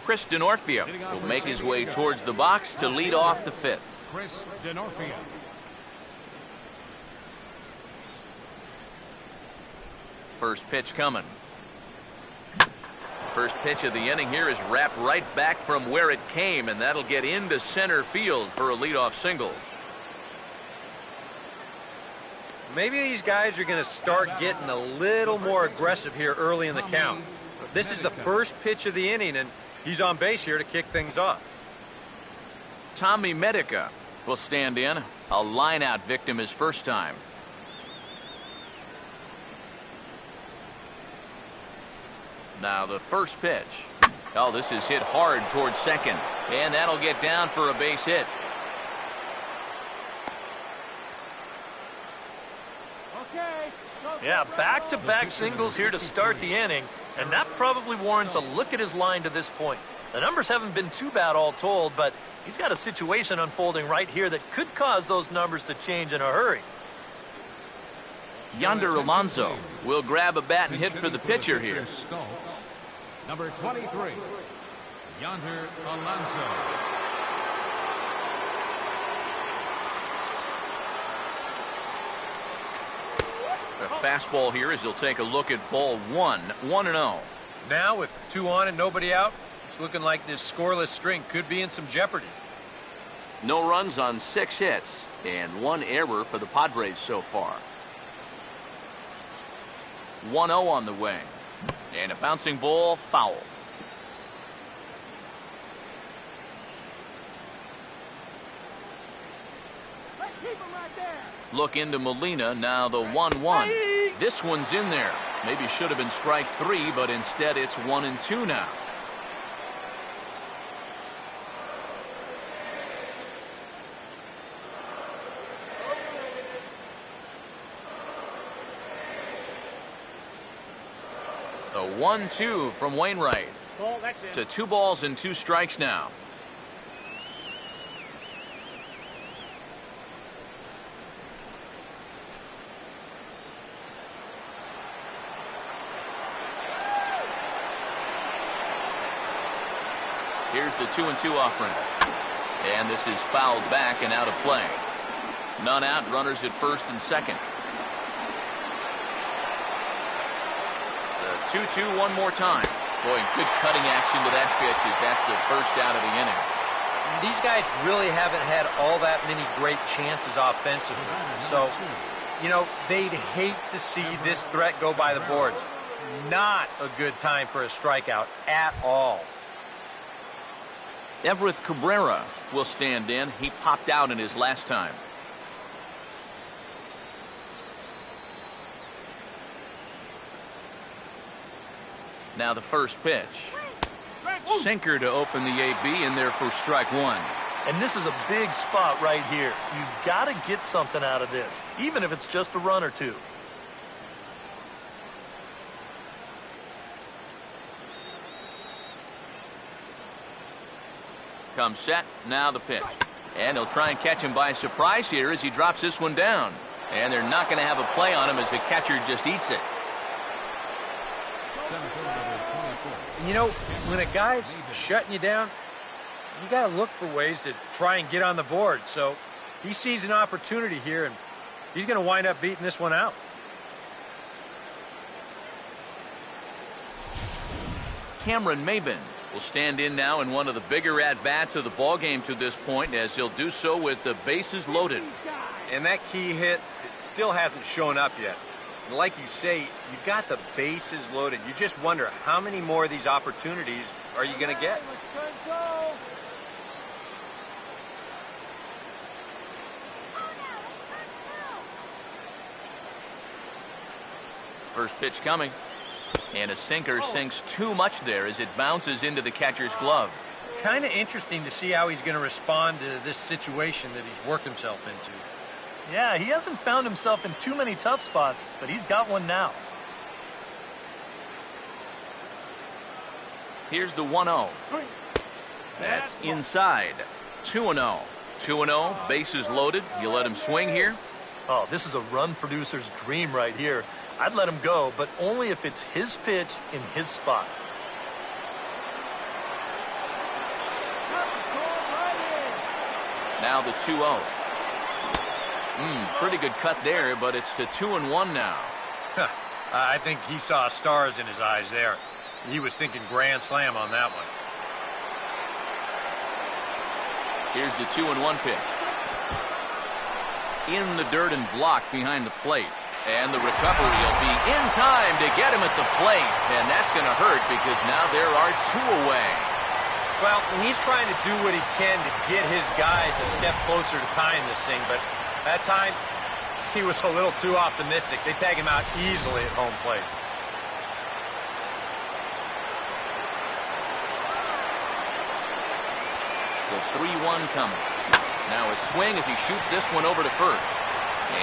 Chris Denorfia will make his way towards the box to lead off the 5th. Chris Denorfia. First pitch coming. First pitch of the inning here is wrapped right back from where it came, and that'll get into center field for a leadoff single. Maybe these guys are going to start getting a little more aggressive here early in the count. This is the first pitch of the inning, and he's on base here to kick things off. Tommy Medica will stand in. A line-out victim his first time. Now the first pitch. Oh, this is hit hard towards second, and that'll get down for a base hit. Yeah, back-to-back singles here to start the inning, and that probably warrants a look at his line to this point. The numbers haven't been too bad all told, but he's got a situation unfolding right here that could cause those numbers to change in a hurry. Yonder Alonso will grab a bat and hit for the pitcher here. Number 23, Yonder Alonso. A fastball here as he'll take a look at ball 1, 1-0. Now with 2 on and nobody out, it's looking like this scoreless string could be in some jeopardy. No runs on 6 hits and 1 error for the Padres so far. 1-0 on the way. And a bouncing ball, foul. Look into Molina, now the 1-1. This one's in there. Maybe should have been strike 3, but instead it's 1-2 now. The 1-2 from Wainwright. To 2 balls and 2 strikes now. Here's the 2-2 offering. And this is fouled back and out of play. None out, runners at first and second. The 2-2 one more time. Boy, good cutting action to that pitch as that's the first out of the inning. These guys really haven't had all that many great chances offensively. So, you know, they'd hate to see this threat go by the boards. Not a good time for a strikeout at all. Everett Cabrera will stand in. He popped out in his last time. Now the first pitch. Sinker to open the AB in there for strike 1. And this is a big spot right here. You've got to get something out of this, even if it's just a run or 2. Comes set, now the pitch. And they'll try and catch him by surprise here as he drops this one down. And they're not going to have a play on him as the catcher just eats it. You know, when a guy's shutting you down, you got to look for ways to try and get on the board. So he sees an opportunity here, and he's going to wind up beating this one out. Cameron Maybin will stand in now in one of the bigger at-bats of the ballgame to this point, as he'll do so with the bases loaded. And that key hit, it still hasn't shown up yet. And like you say, you've got the bases loaded. You just wonder how many more of these opportunities are you going to get? First pitch coming. And a sinker sinks too much there as it bounces into the catcher's glove. kind of interesting to see how he's going to respond to this situation that he's worked himself into. Yeah, he hasn't found himself in too many tough spots, but he's got one now. Here's the 1-0. That's inside. 2-0. 2-0, bases loaded. You let him swing here? Oh, this is a run producer's dream right here. I'd let him go, but only if it's his pitch in his spot. Now the 2-0. Pretty good cut there, but it's to 2-1 now. I think he saw stars in his eyes there. He was thinking grand slam on that one. Here's the 2-1 pitch. In the dirt and blocked behind the plate. And the recovery will be in time to get him at the plate. And that's going to hurt because now there are 2 away. Well, he's trying to do what he can to get his guys a step closer to tying this thing, but that time he was a little too optimistic. They tag him out easily at home plate. The 3-1 coming. Now a swing as he shoots this one over to first.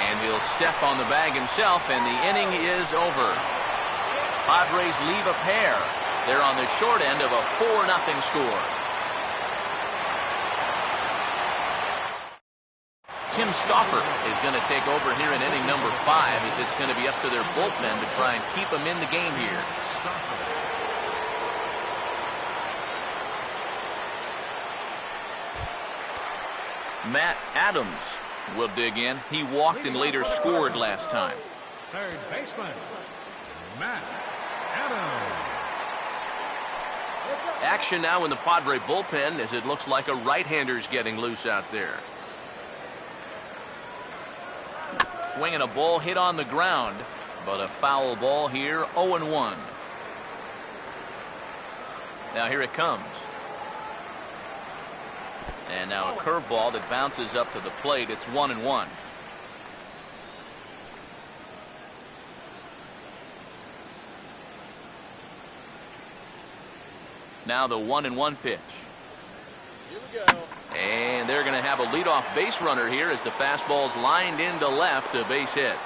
And he'll step on the bag himself, and the inning is over. Padres leave a pair. They're on the short end of a 4-0 score. Tim Stauffer is going to take over here in inning number 5, as it's going to be up to their bullpen to try and keep them in the game here. Matt Adams will dig in. He walked and later scored last time. Third baseman, Matt Adams. Action now in the Padre bullpen as it looks like a right-hander's getting loose out there. Swinging a ball hit on the ground, but a foul ball here, 0-1. Now here it comes. And now a curveball that bounces up to the plate. It's 1-1. Now the 1-1 pitch. Here we go. And they're going to have a leadoff base runner here as the fastball's lined into left, a base hit.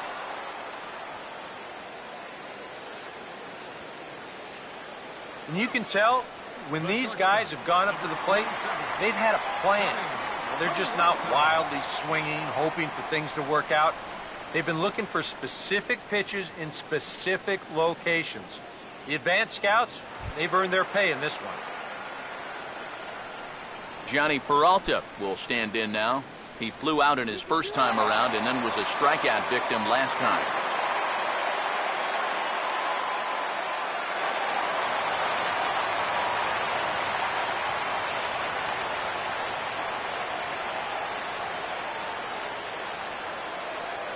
And you can tell when these guys have gone up to the plate, they've had a plan. They're just not wildly swinging, hoping for things to work out. They've been looking for specific pitches in specific locations. The advanced scouts, they've earned their pay in this one. Johnny Peralta will stand in now. He flew out in his first time around and then was a strikeout victim last time.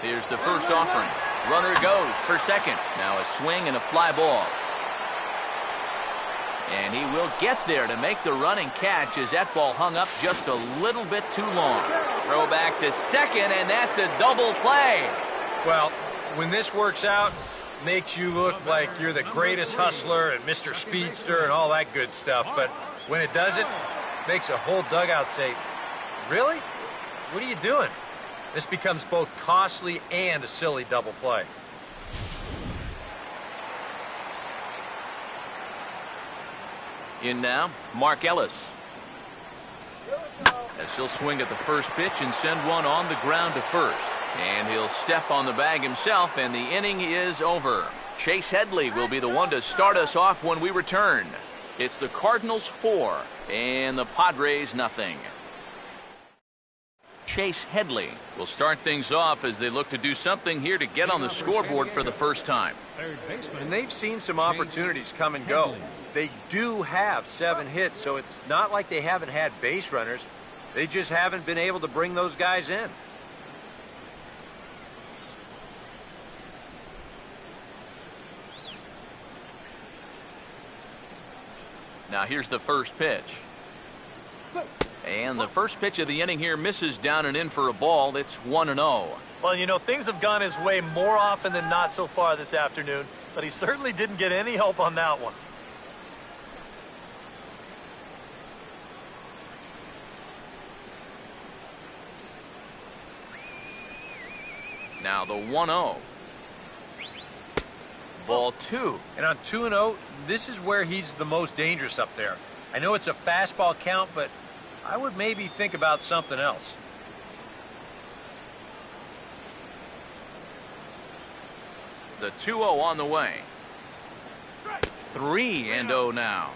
Here's the first offering. Runner goes for second. Now a swing and a fly ball. And he will get there to make the running catch as that ball hung up just a little bit too long. Throw back to second, and that's a double play. Well, when this works out, makes you look like you're the greatest hustler and Mr. Speedster and all that good stuff. But when it doesn't, makes a whole dugout say, really? What are you doing? This becomes both costly and a silly double play. In now, Mark Ellis. As he'll swing at the first pitch and send one on the ground to first. And he'll step on the bag himself, and the inning is over. Chase Headley will be the one to start us off when we return. It's the Cardinals 4 and the Padres nothing. Chase Headley will start things off as they look to do something here to get on the scoreboard for the first time. And they've seen some opportunities come and go. They do have 7 hits, so it's not like they haven't had base runners. They just haven't been able to bring those guys in. Now here's the first pitch. And the first pitch of the inning here misses down and in for a ball. It's 1-0. Well, you know, things have gone his way more often than not so far this afternoon, but he certainly didn't get any help on that one. Now the 1-0. Ball 2. And on 2-0, this is where he's the most dangerous up there. I know it's a fastball count, but I would maybe think about something else. The 2-0 on the way. 3-0 now.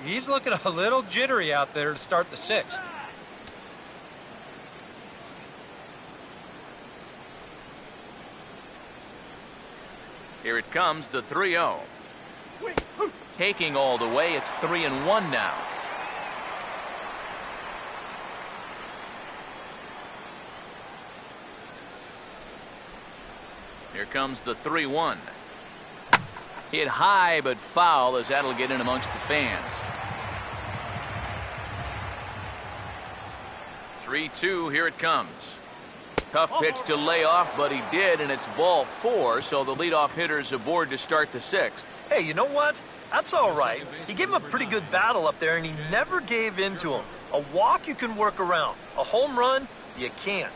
He's looking a little jittery out there to start the 6th. Here it comes, the 3-0. Taking all the way, it's 3-1 now. Here comes the 3-1. Hit high but foul, as that'll get in amongst the fans. 3-2, here it comes. Tough pitch to lay off, but he did, and it's ball 4, so the leadoff hitter's aboard to start the 6th. Hey, you know what? That's all right. He gave him a pretty good battle up there, and he never gave in to him. A walk you can work around. A home run, you can't.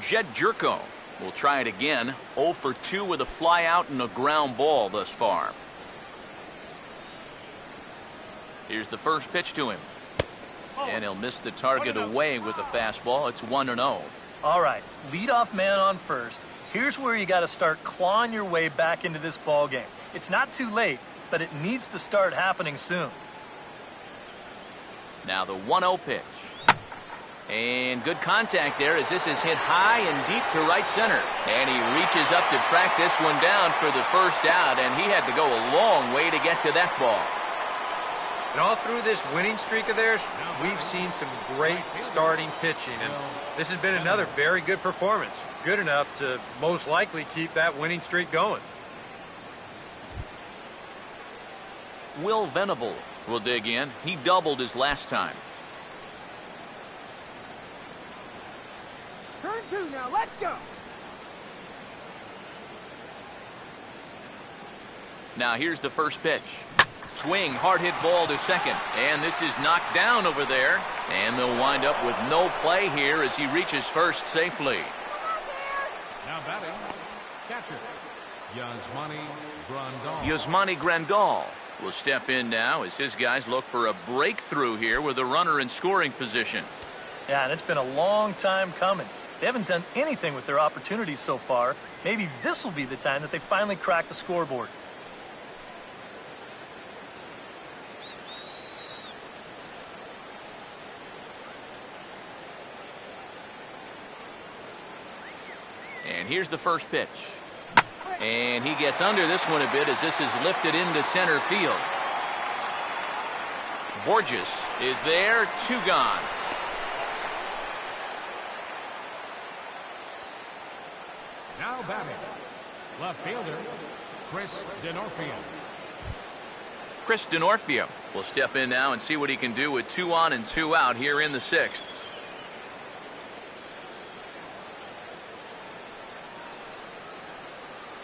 Jed Jerko will try it again. 0 for 2 with a fly out and a ground ball thus far. Here's the first pitch to him. And he'll miss the target away with the fastball. It's 1-0. All right, leadoff man on first. Here's where you got to start clawing your way back into this ball game. It's not too late, but it needs to start happening soon. Now the 1-0 pitch. And good contact there as this is hit high and deep to right center. And he reaches up to track this one down for the first out, and he had to go a long way to get to that ball. And all through this winning streak of theirs, we've seen some great starting pitching, and this has been another very good performance. Good enough to most likely keep that winning streak going. Will Venable will dig in. He doubled his last time. Turn 2 now. Let's go. Now here's the first pitch. Swing, hard hit ball to second, and this is knocked down over there, and they'll wind up with no play here as he reaches first safely. Now batting, catcher, Yasmani Grandal. Yasmani Grandal will step in now as his guys look for a breakthrough here with a runner in scoring position. Yeah, and it's been a long time coming. They haven't done anything with their opportunities so far. Maybe this will be the time that they finally crack the scoreboard. And here's the first pitch. And he gets under this one a bit as this is lifted into center field. Borges is there, 2 gone. Now batting, left fielder, Chris Denorfia. Chris Denorfia will step in now and see what he can do with 2 on and 2 out here in the 6th.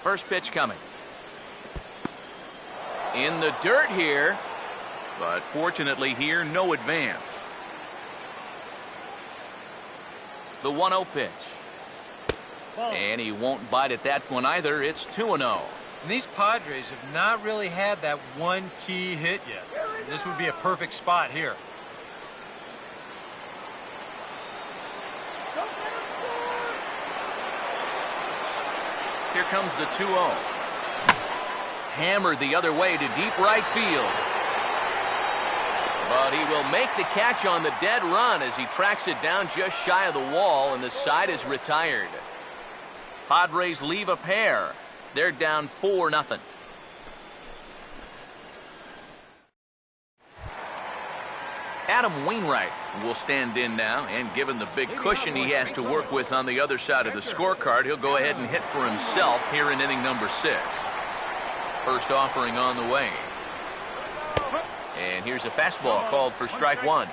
First pitch coming. In the dirt here, but fortunately here, no advance. The 1-0 pitch. And he won't bite at that one either. It's 2-0. And these Padres have not really had that one key hit yet. This would be a perfect spot here. Here comes the 2-0. Hammered the other way to deep right field. But he will make the catch on the dead run as he tracks it down just shy of the wall, and the side is retired. Padres leave a pair. They're down 4-0. Adam Wainwright will stand in now, and given the big cushion he has to work with on the other side of the scorecard, he'll go ahead and hit for himself here in inning number 6. First offering on the way. And here's a fastball called for strike 1.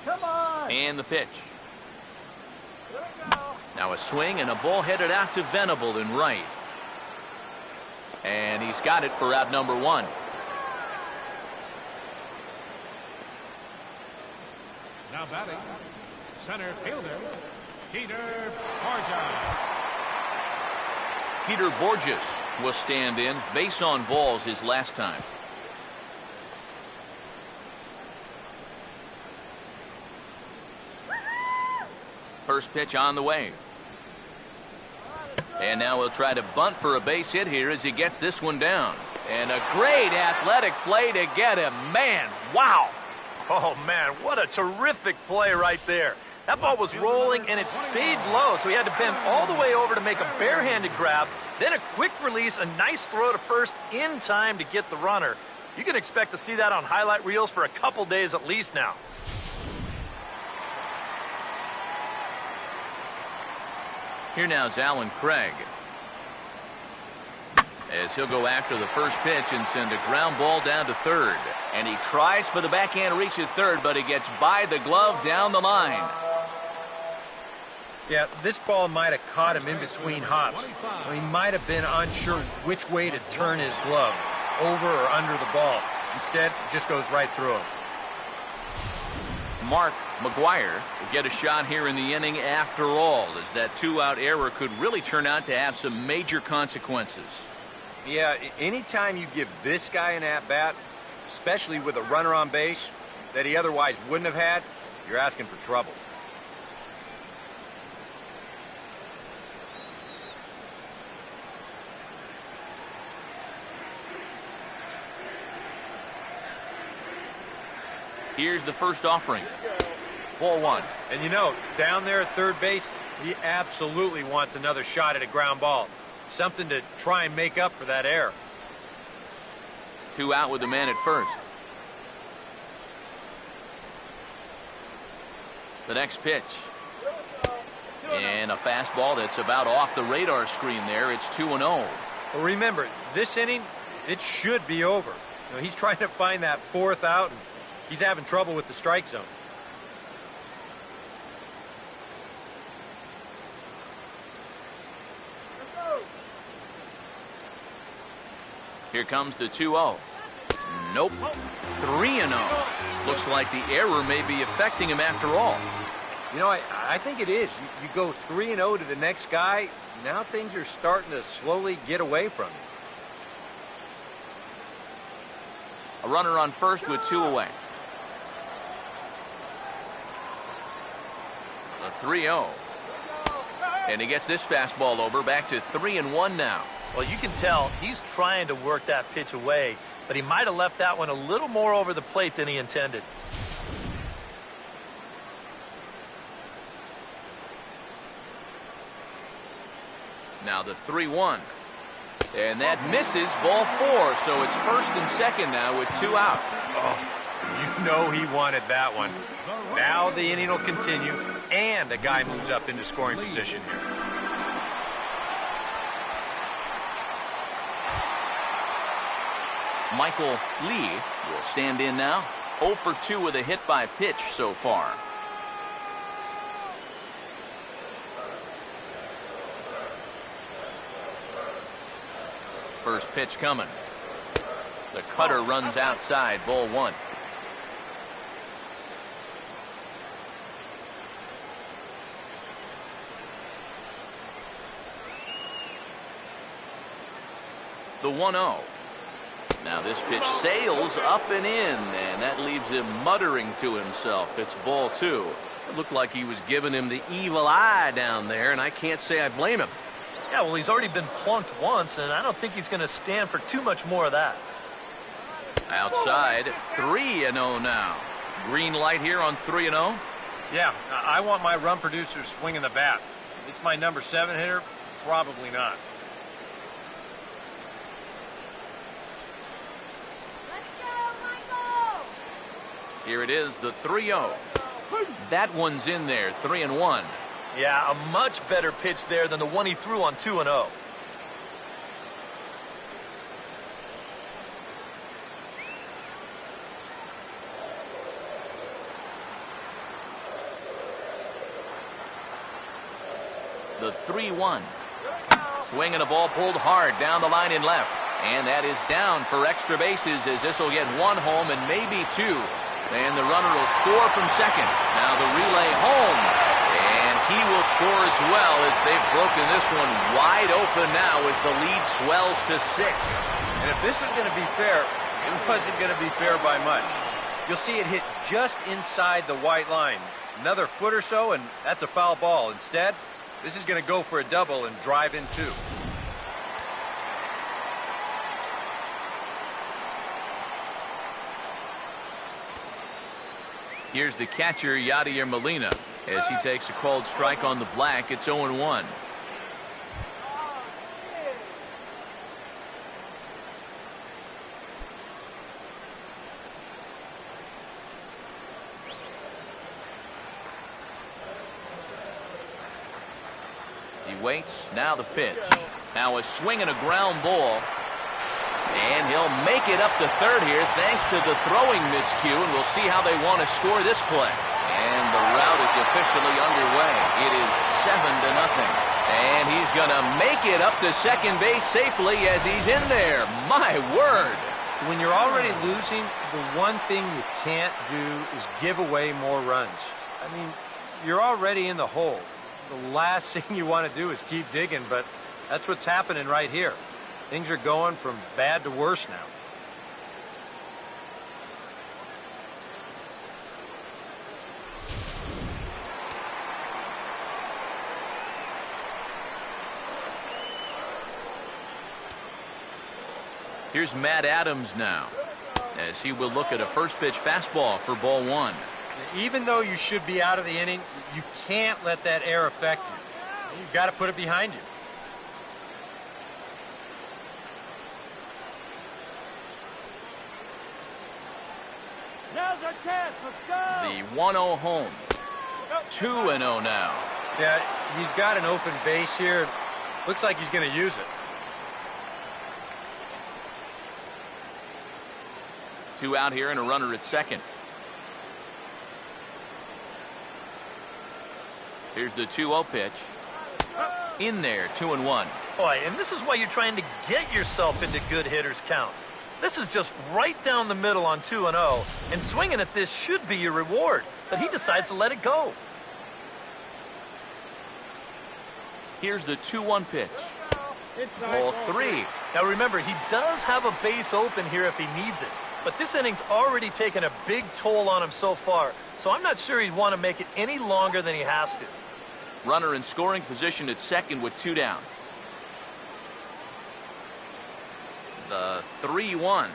Come on. And the pitch. Here we go. Now a swing and a ball headed out to Venable in right. And he's got it for out number 1. Now batting, center fielder, Peter Borja. Peter Borges will stand in. Base on balls his last time. First pitch on the way. And now we'll try to bunt for a base hit here as he gets this one down. And a great athletic play to get him. Man, wow. Oh, man, what a terrific play right there. That ball was rolling, and it stayed low, so he had to bend all the way over to make a barehanded grab, then a quick release, a nice throw to first in time to get the runner. You can expect to see that on highlight reels for a couple days at least now. Here now is Alan Craig, as he'll go after the first pitch and send a ground ball down to third. And he tries for the backhand reach at third, but he gets by the glove down the line. Yeah, this ball might have caught him in between hops. He might have been unsure which way to turn his glove, over or under the ball. Instead, it just goes right through him. Mark McGuire will get a shot here in the inning after all, as that 2-out error could really turn out to have some major consequences. Yeah, anytime you give this guy an at-bat, especially with a runner on base that he otherwise wouldn't have had, you're asking for trouble. Here's the first offering. Ball 1. And you know, down there at third base, he absolutely wants another shot at a ground ball. Something to try and make up for that error. 2 out with the man at first. The next pitch. And a fastball that's about off the radar screen there. It's 2-0. Well, remember, this inning, it should be over. You know, he's trying to find that 4th out, and he's having trouble with the strike zone. Here comes the 2-0. Nope. 3-0. Looks like the error may be affecting him after all. You know, I think it is. You go 3-0 to the next guy, now things are starting to slowly get away from you. A runner on first with 2 away. A 3-0. And he gets this fastball over, back to 3-1 now. Well, you can tell he's trying to work that pitch away, but he might have left that one a little more over the plate than he intended. Now the 3-1. And that misses, ball 4. So it's first and second now with 2 out. Oh, you know he wanted that one. Now the inning will continue, and a guy moves up into scoring position here. Michael Lee will stand in now. 0 for 2 with a hit by pitch so far. First pitch coming. The cutter runs outside, ball 1. The 1-0. Now this pitch sails up and in, and that leaves him muttering to himself. It's ball 2. It looked like he was giving him the evil eye down there, and I can't say I blame him. Yeah, well, he's already been plunked once, and I don't think he's going to stand for too much more of that. Outside, 3-0 now. Green light here on 3-0. Yeah, I want my run producer swinging the bat. If it's my number 7 hitter, probably not. Here it is, the 3-0. That one's in there, 3-1. Yeah, a much better pitch there than the one he threw on 2-0. The 3-1. Swing and a ball pulled hard down the line in left. And that is down for extra bases, as this will get one home and maybe two. And the runner will score from second. Now the relay home. And he will score as well, as they've broken this one wide open now as the lead swells to 6. And if this was going to be fair, it wasn't going to be fair by much. You'll see it hit just inside the white line. Another foot or so, and that's a foul ball. Instead, this is going to go for a double and drive in 2. Here's the catcher, Yadier Molina, as he takes a called strike on the black. It's 0-1. He waits. Now the pitch. Now a swing and a ground ball. And he'll make it up to third here thanks to the throwing miscue, and we'll see how they want to score this play. And the route is officially underway. It is 7-0. And he's going to make it up to second base safely as he's in there. My word. When you're already losing, the one thing you can't do is give away more runs. I mean, you're already in the hole. The last thing you want to do is keep digging, but that's what's happening right here. Things are going from bad to worse now. Here's Matt Adams now, as he will look at a first pitch fastball for ball 1. Even though you should be out of the inning, you can't let that air affect you. You've got to put it behind you. Now's our chance. Let's go. The 1-0 home. 2-0 now. Yeah, he's got an open base here. Looks like he's going to use it. 2 out here and a runner at second. Here's the 2-0 pitch. In there, 2-1. Boy, and this is why you're trying to get yourself into good hitters' counts. This is just right down the middle on 2-0, and swinging at this should be your reward, but he decides to let it go. Here's the 2-1 pitch. Inside Ball ball 3. Now remember, he does have a base open here if he needs it, but this inning's already taken a big toll on him so far, so I'm not sure he'd want to make it any longer than he has to. Runner in scoring position at second with 2 down. The 3-1.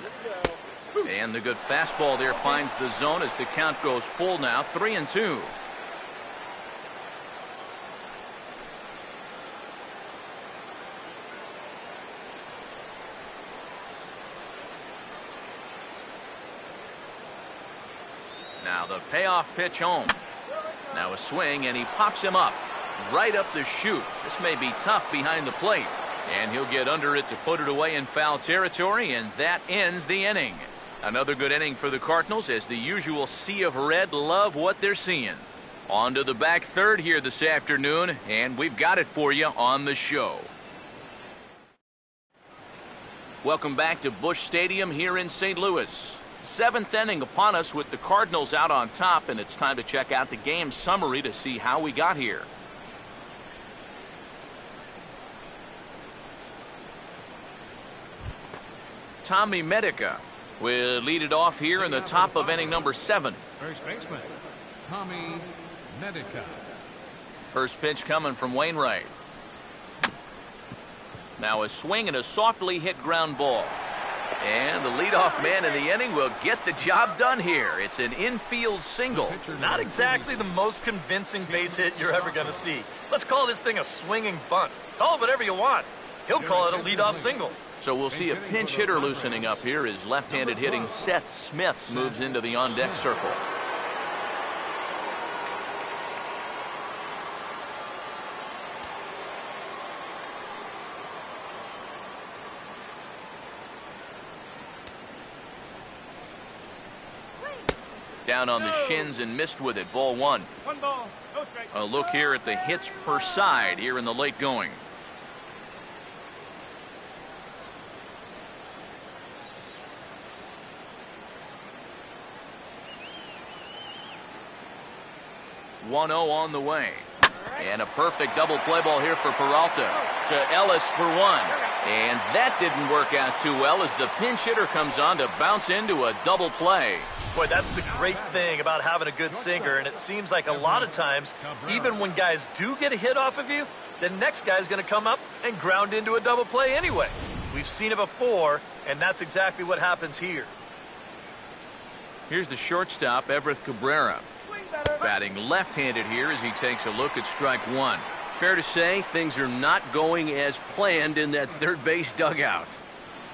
And the good fastball there finds the zone as the count goes full now. 3-2. Now the payoff pitch home. Now a swing, and he pops him up right up the chute. This may be tough behind the plate. And he'll get under it to put it away in foul territory, and that ends the inning. Another good inning for the Cardinals, as the usual sea of red love what they're seeing. On to the back third here this afternoon, and we've got it for you on the show. Welcome back to Busch Stadium here in St. Louis. 7th inning upon us with the Cardinals out on top, and it's time to check out the game summary to see how we got here. Tommy Medica will lead it off here in the top of inning number 7. First baseman, Tommy Medica. First pitch coming from Wainwright. Now a swing and a softly hit ground ball. And the leadoff man in the inning will get the job done here. It's an infield single. Not exactly the most convincing base hit you're ever going to see. Let's call this thing a swinging bunt. Call it whatever you want. He'll call it a leadoff single. So we'll see a pinch hitter loosening up here as left-handed hitting Seth Smith moves into the on-deck circle. Down on the shins and missed with it. Ball 1. 1 ball, no strike. A look here at the hits per side here in the late going. 1-0 on the way. And a perfect double play ball here for Peralta to Ellis for one. And that didn't work out too well as the pinch hitter comes on to bounce into a double play. Boy, that's the great thing about having a good sinker, and it seems like a lot of times, even when guys do get a hit off of you, the next guy's going to come up and ground into a double play anyway. We've seen it before, and that's exactly what happens here. Here's the shortstop, Everett Cabrera. Batting left-handed here as he takes a look at strike one. Fair to say things are not going as planned in that third base dugout.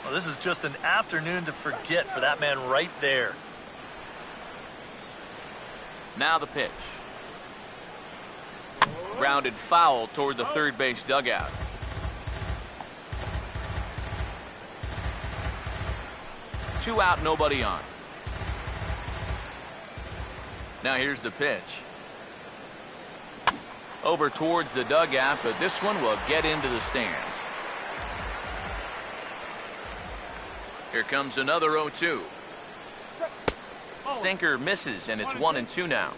Well, this is just an afternoon to forget for that man right there. Now the pitch. Grounded foul toward the third base dugout. Two out, nobody on. Now here's the pitch. Over towards the dugout, but this one will get into the stands. Here comes another 0-2. Sinker misses, and it's 1-2 now.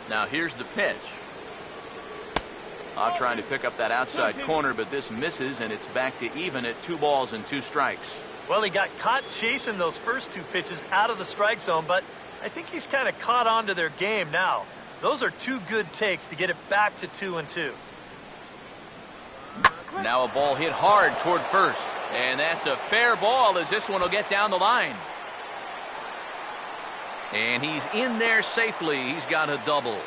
Now here's the pitch. Trying to pick up that outside corner, but this misses, and it's back to even at 2 balls and 2 strikes. Well, he got caught chasing those first 2 pitches out of the strike zone, but I think he's kind of caught on to their game now. Those are 2 good takes to get it back to 2-2. Now a ball hit hard toward first, and that's a fair ball as this one will get down the line. And he's in there safely. He's got a double.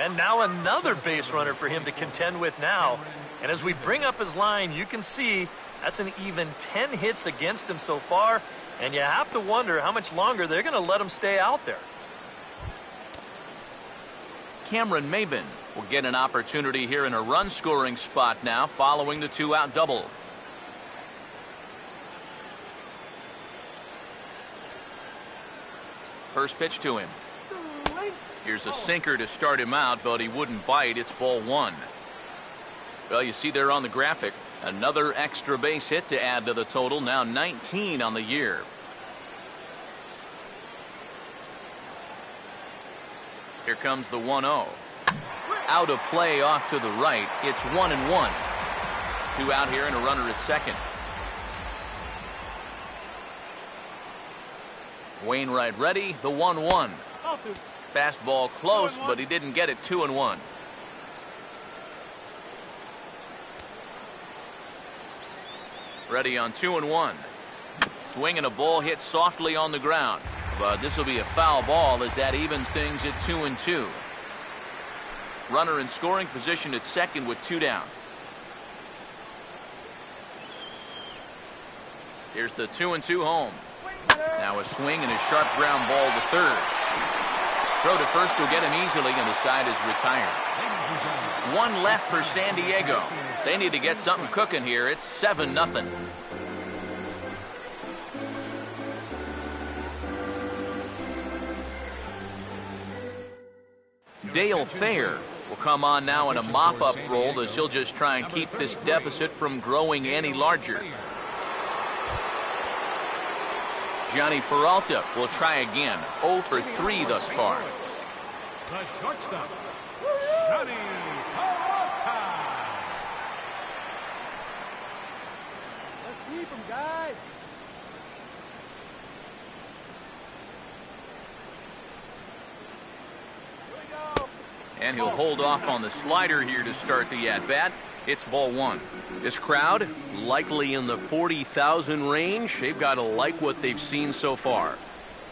And now another base runner for him to contend with now. And as we bring up his line, you can see that's an even 10 hits against him so far. And you have to wonder how much longer they're going to let him stay out there. Cameron Maben will get an opportunity here in a run-scoring spot now following the 2-out double. First pitch to him. Here's a sinker to start him out, but he wouldn't bite. It's ball 1. Well, you see there on the graphic, another extra base hit to add to the total, now 19 on the year. Here comes the 1-0. Out of play off to the right. It's 1-1. 2 out here and a runner at second. Wainwright ready, the 1-1. Fastball close, but he didn't get it. 2-1. Ready on 2-1. Swinging a ball hit softly on the ground, but this will be a foul ball as that evens things at 2-2. Runner in scoring position at second with 2 down. Here's the 2-2 home. Now a swing and a sharp ground ball to third. Throw to first will get him easily, and the side is retired. 1 left for San Diego. They need to get something cooking here. It's 7-0. Dale Thayer will come on now in a mop-up role as he'll just try and keep this deficit from growing any larger. Johnny Peralta will try again. 0 for 3 thus far. The shortstop, Johnny Peralta. Let's keep him, guys. Here we go. And he'll hold off on the slider here to start the at-bat. It's ball 1. This crowd, likely in the 40,000 range. They've got to like what they've seen so far.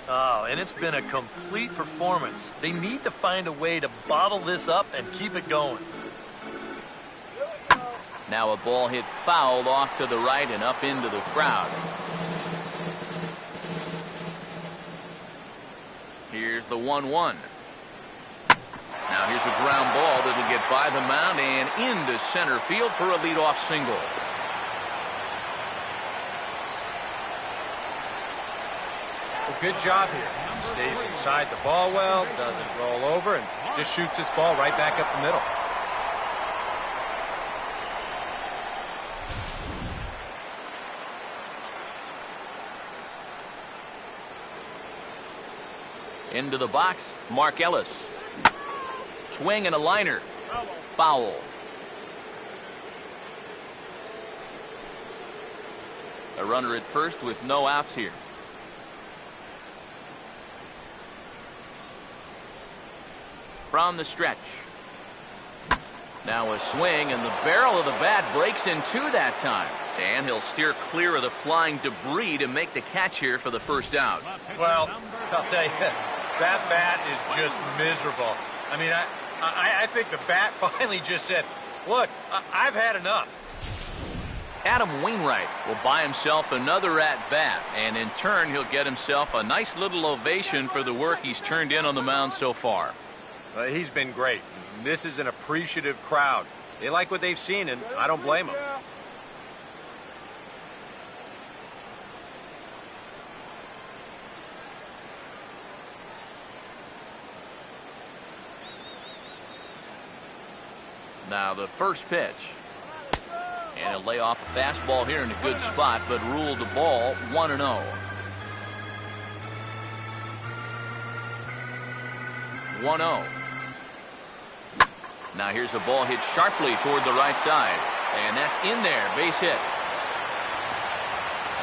Oh, and it's been a complete performance. They need to find a way to bottle this up and keep it going. Now a ball hit fouled off to the right and up into the crowd. Here's the 1-1. Now here's a ground ball that'll get by the mound and into center field for a leadoff single. Well, good job here. Stays inside the ball well, doesn't roll over, and just shoots this ball right back up the middle. Into the box, Mark Ellis. Swing and a liner. Foul. A runner at first with no outs here. From the stretch. Now a swing, and the barrel of the bat breaks in two that time. And he'll steer clear of the flying debris to make the catch here for the first out. Well, I'll tell you, that bat is just miserable. I mean, I think the bat finally just said, look, I've had enough. Adam Wainwright will buy himself another at-bat, and in turn he'll get himself a nice little ovation for the work he's turned in on the mound so far. He's been great. This is an appreciative crowd. They like what they've seen, and I don't blame them. Now the first pitch. And he'll lay off a fastball here in a good spot, but ruled the ball 1-0. Now here's a ball hit sharply toward the right side. And that's in there, base hit.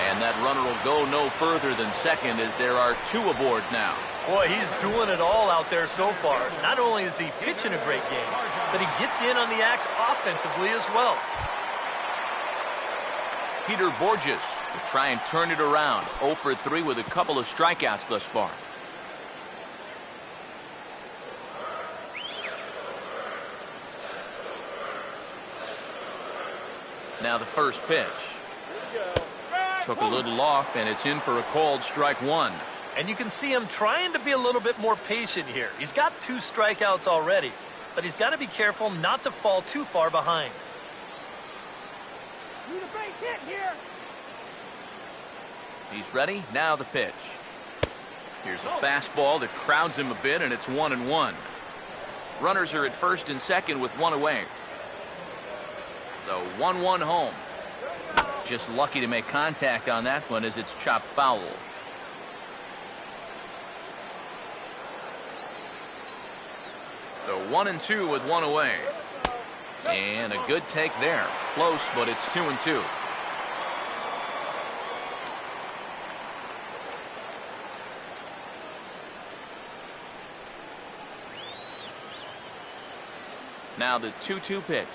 And that runner will go no further than second as there are two aboard now. Boy, he's doing it all out there so far. Not only is he pitching a great game, but he gets in on the act offensively as well. Peter Borges will try and turn it around. 0 for 3 with a couple of strikeouts thus far. Now the first pitch. Took a little off, and it's in for a called strike one. And you can see him trying to be a little bit more patient here. He's got 2 strikeouts already, but he's got to be careful not to fall too far behind. Need a base hit here. He's ready. Now the pitch. Here's a fastball that crowds him a bit, and it's 1-1. Runners are at first and second with one away. So 1-1 home. Just lucky to make contact on that one as it's chopped foul. So 1-2 with one away. And a good take there. Close, but it's 2-2. Now the 2-2 pitch.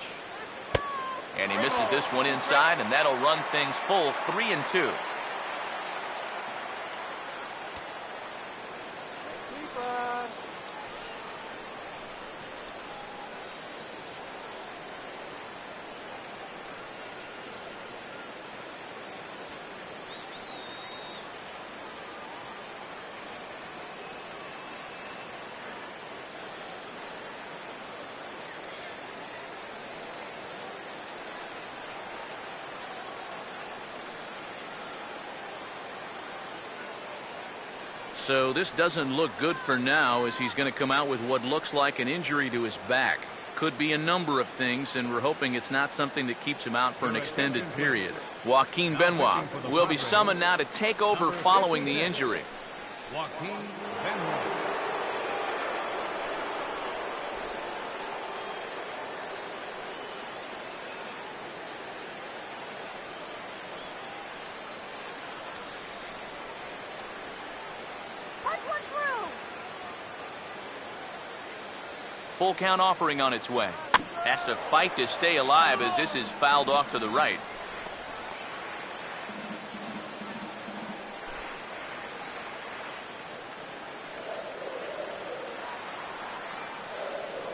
And he misses this one inside, and that'll run things full 3-2. So this doesn't look good for now, as he's going to come out with what looks like an injury to his back. Could be a number of things, and we're hoping it's not something that keeps him out for an extended period. Joaquin Benoit will be summoned now to take over following the injury. Joaquin Benoit. Full count offering on its way. Has to fight to stay alive as this is fouled off to the right.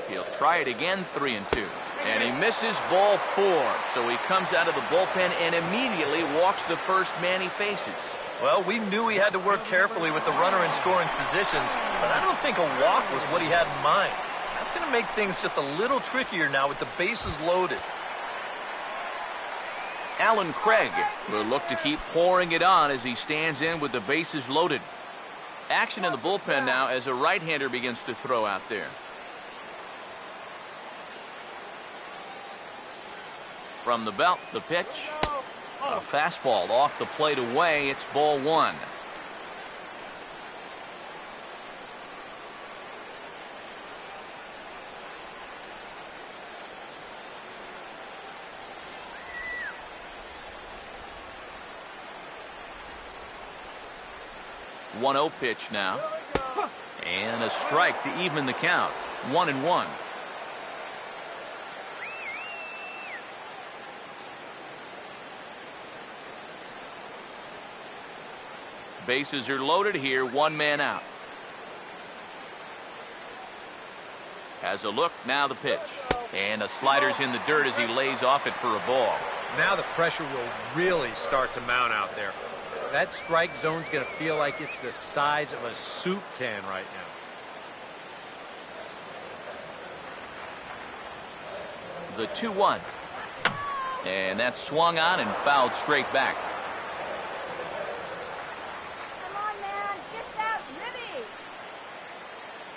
He'll try it again, 3-2. And he misses ball 4. So he comes out of the bullpen and immediately walks the first man he faces. Well, we knew he had to work carefully with the runner in scoring position, but I don't think a walk was what he had in mind. That's going to make things just a little trickier now with the bases loaded. Alan Craig will look to keep pouring it on as he stands in with the bases loaded. Action in the bullpen now as a right-hander begins to throw out there. From the belt, the pitch. A fastball off the plate away. It's ball 1. 1-0 pitch now. And a strike to even the count. 1-1. Bases are loaded here. One man out. Has a look. Now the pitch. And a slider's in the dirt as he lays off it for a ball. Now the pressure will really start to mount out there. That strike zone's going to feel like it's the size of a soup can right now. The 2-1. And that's swung on and fouled straight back. Come on, man. Get that ribby.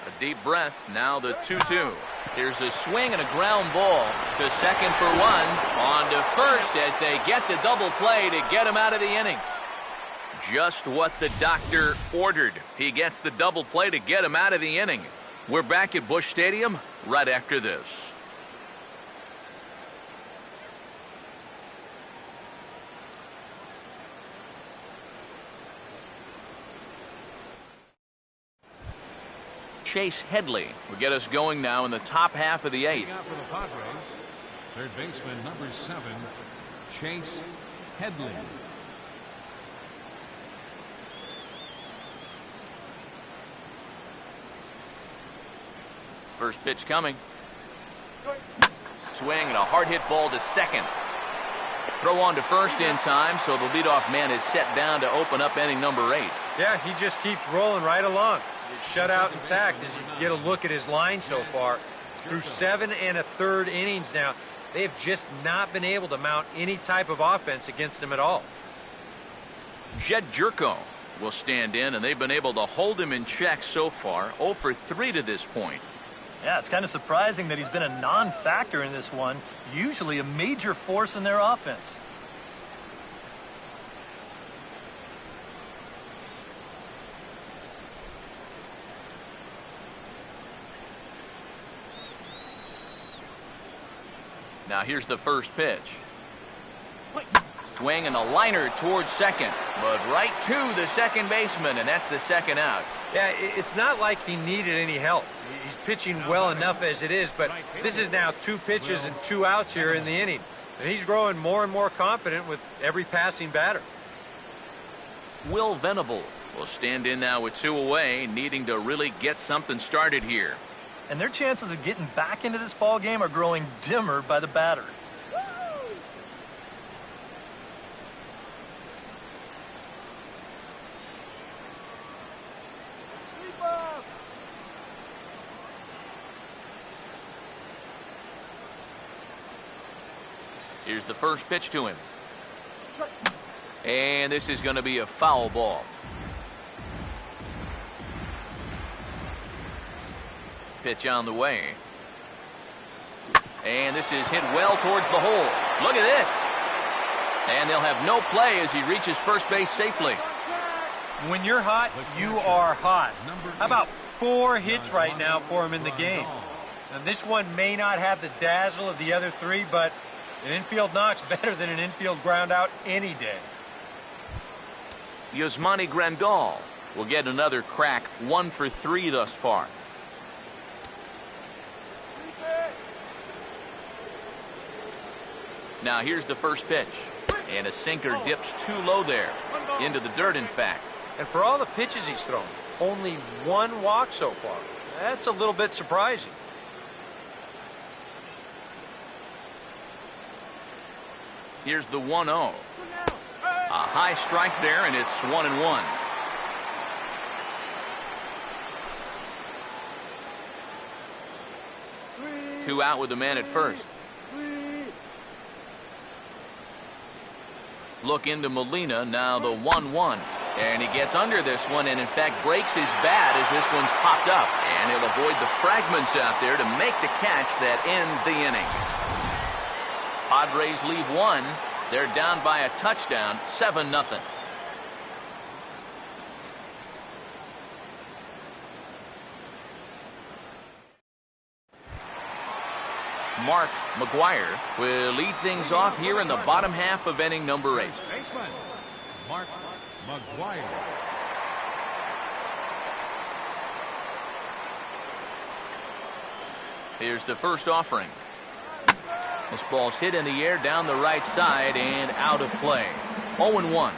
A deep breath. Now the 2-2. Here's a swing and a ground ball to second for one. On to first as they get the double play to get him out of the inning. Just what the doctor ordered. He gets the double play to get him out of the inning. We're back at Busch Stadium right after this. Chase Headley will get us going now in the top half of the eighth. Out for the Padres, third baseman number 7, Chase Headley. First pitch coming. Swing and a hard hit ball to second. Throw on to first in time, so the leadoff man is set down to open up inning number 8. Yeah, he just keeps rolling right along. He's shut out intact as you get a look at his line so far. Through 7 1/3 innings now, they have just not been able to mount any type of offense against him at all. Jed Jerko will stand in, and they've been able to hold him in check so far. 0 for 3 to this point. Yeah, it's kind of surprising that he's been a non-factor in this one. Usually a major force in their offense. Now here's the first pitch. Swing and a liner towards second, but right to the second baseman, and that's the second out. Yeah, it's not like he needed any help. He's pitching well enough as it is, but this is now 2 pitches and 2 outs here in the inning. And he's growing more and more confident with every passing batter. Will Venable will stand in now with 2 away, needing to really get something started here. And their chances of getting back into this ball game are growing dimmer by the batter. Here's the first pitch to him. And this is going to be a foul ball. Pitch on the way. And this is hit well towards the hole. Look at this. And they'll have no play as he reaches first base safely. When you're hot, you are hot. How about 4 hits right now for him in the game? Now, this one may not have the dazzle of the other 3, but an infield knock's better than an infield ground out any day. Yasmani Grandal will get another crack. 1 for 3 thus far. Now here's the first pitch. And a sinker dips too low there. Into the dirt, in fact. And for all the pitches he's thrown, only 1 walk so far. That's a little bit surprising. Here's the 1-0. A high strike there, and it's 1-1. Two out with the man at first. Look into Molina, now the 1-1. And he gets under this one and, in fact, breaks his bat as this one's popped up. And he'll avoid the fragments out there to make the catch that ends the inning. Padres leave 1. They're down by a touchdown, 7-0. Mark McGuire will lead things off here in the bottom half of inning number 8. Baseman, Mark McGuire. Here's the first offering. This ball's hit in the air down the right side and out of play. 0-1.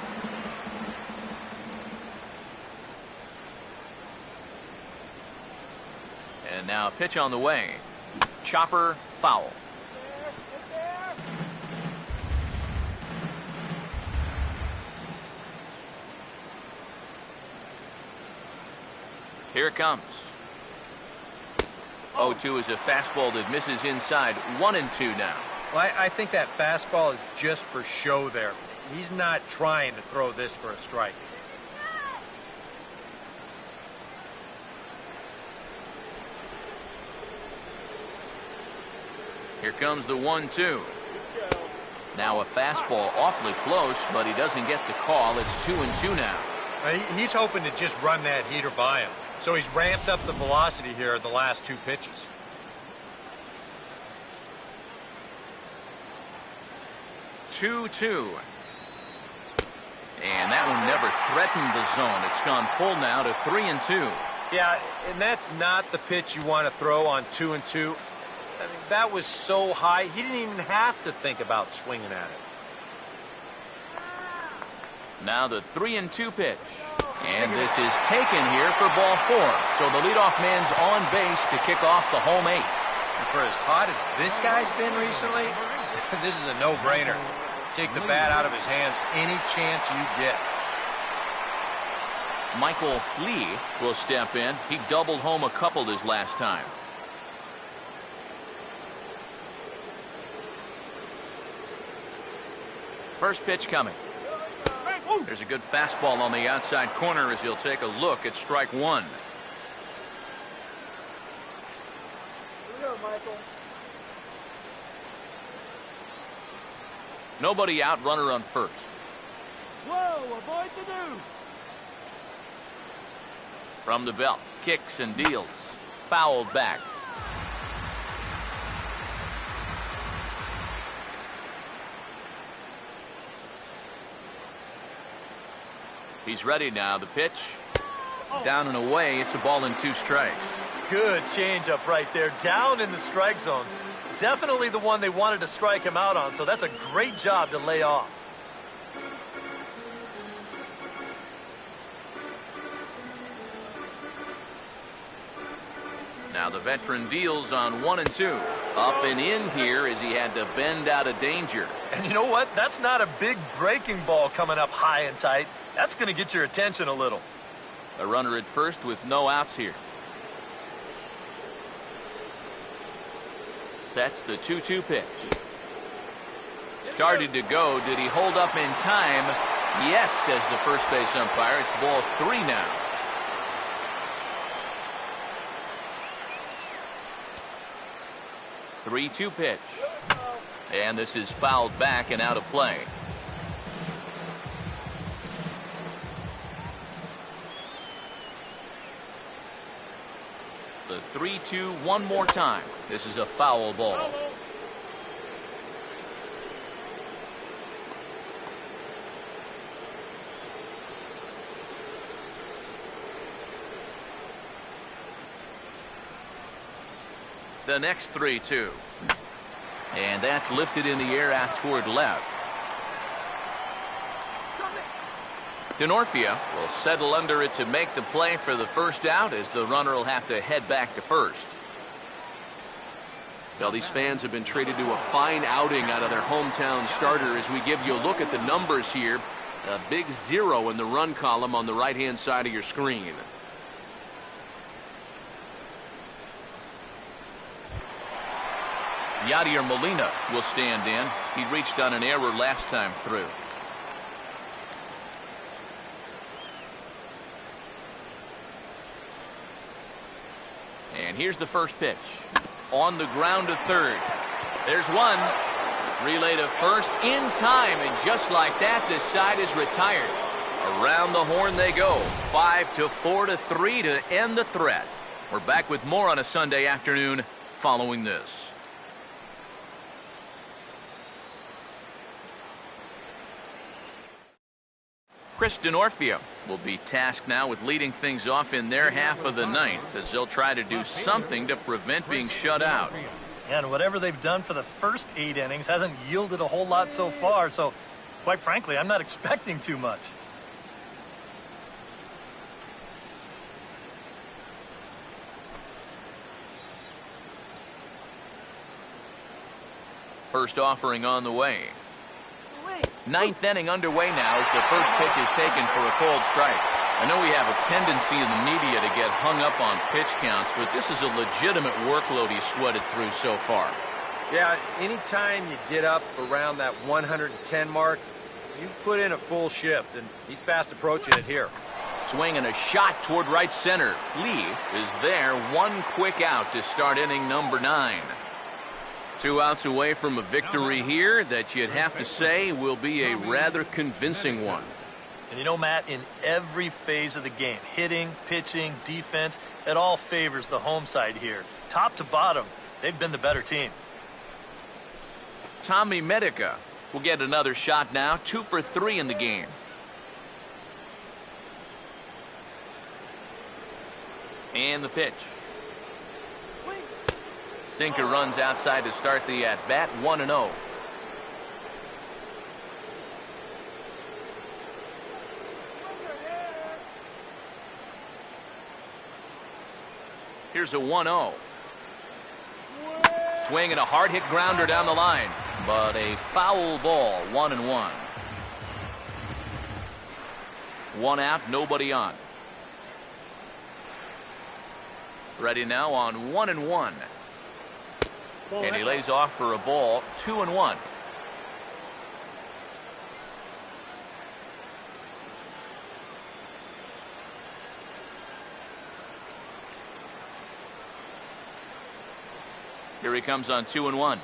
And now a pitch on the way. Chopper, foul. Here it comes. 0-2 is a fastball that misses inside. 1-2 now. Well, I think that fastball is just for show there. He's not trying to throw this for a strike. Here comes the 1-2. Now a fastball awfully close, but he doesn't get the call. It's 2-2 now. He's hoping to just run that heater by him. So he's ramped up the velocity here the last 2 pitches. Two. And that one never threatened the zone. It's gone full now to 3-2. Yeah, and that's not the pitch you want to throw on 2-2. I mean, that was so high, he didn't even have to think about swinging at it. Now the 3-2 pitch. And this is taken here for ball 4. So the leadoff man's on base to kick off the home 8. And for as hot as this guy's been recently, this is a no-brainer. Take the bat out of his hands any chance you get. Michael Lee will step in. He doubled home a couple this last time. First pitch coming. There's a good fastball on the outside corner as he'll take a look at strike 1. Nobody out, runner on first. Whoa, avoid the new. From the belt, kicks and deals. Fouled back. He's ready now. The pitch. Down and away. It's a ball and 2 strikes. Good changeup right there, down in the strike zone. Definitely the one they wanted to strike him out on, so that's a great job to lay off. Now the veteran deals on 1-2. Up and in here as he had to bend out of danger. And you know what? That's not a big breaking ball coming up high and tight. That's going to get your attention a little. A runner at first with no outs here. Sets the 2-2 pitch. Started to go. Did he hold up in time? Yes, says the first base umpire. It's ball 3 now. The 3-2 pitch. And this is fouled back and out of play. The 3-2 one more time. This is a foul ball. The next 3-2. And that's lifted in the air out toward left. Denorfia will settle under it to make the play for the first out as the runner will have to head back to first. Well, these fans have been treated to a fine outing out of their hometown starter as we give you a look at the numbers here. A big 0 in the run column on the right-hand side of your screen. Yadier Molina will stand in. He reached on an error last time through. And here's the first pitch. On the ground to third. There's one. Relay to first in time, and just like that, this side is retired. Around the horn they go. 5-4-3 to end the threat. We're back with more on a Sunday afternoon following this. Chris Denorfia will be tasked now with leading things off in their half of the ninth as they'll try to do something to prevent being shut out. And whatever they've done for the first 8 innings hasn't yielded a whole lot so far, so quite frankly, I'm not expecting too much. First offering on the way. Ninth inning underway now as the first pitch is taken for a cold strike. I know we have a tendency in the media to get hung up on pitch counts, but this is a legitimate workload he's sweated through so far. Yeah, anytime you get up around that 110 mark, you put in a full shift, and he's fast approaching it here. Swing and a shot toward right center. Lee is there, one quick out to start inning number 9. 2 outs away from a victory here that you'd have to say will be a rather convincing one. And you know, Matt, in every phase of the game, hitting, pitching, defense, it all favors the home side here. Top to bottom, they've been the better team. Tommy Medica will get another shot now, 2 for 3 in the game. And the pitch. Sinker runs outside to start the at-bat, 1-0. Here's a 1-0. Swing and a hard-hit grounder down the line, but a foul ball, 1-1. 1 out, nobody on. Ready now on 1-1. And he lays off for a ball, 2-1. Here he comes on 2-1.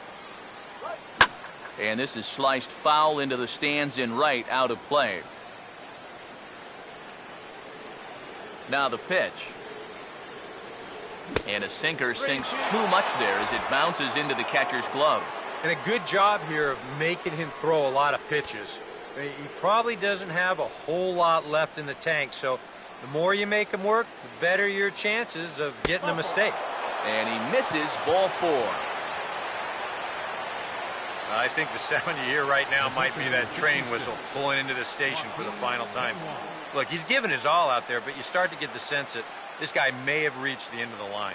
And this is sliced foul into the stands in right, out of play. Now the pitch. And a sinker sinks too much there as it bounces into the catcher's glove. And a good job here of making him throw a lot of pitches. He probably doesn't have a whole lot left in the tank, so the more you make him work, the better your chances of getting a mistake. And he misses, ball 4. I think the sound you hear right now might be that train whistle pulling into the station for the final time. Look, he's given his all out there, but you start to get the sense that this guy may have reached the end of the line.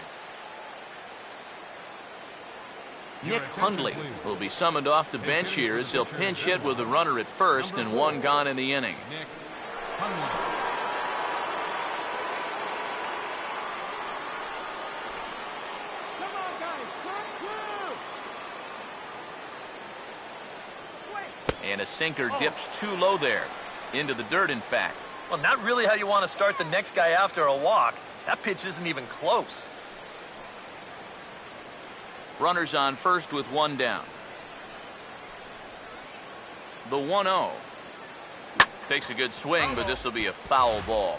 Nick Hundley will be summoned off the bench here as he'll pinch hit with a runner at first and 1 gone in the inning. And a sinker dips too low there. Into the dirt, in fact. Well, not really how you want to start the next guy after a walk. That pitch isn't even close. Runners on first with 1 down. The 1-0. Takes a good swing, but this will be a foul ball.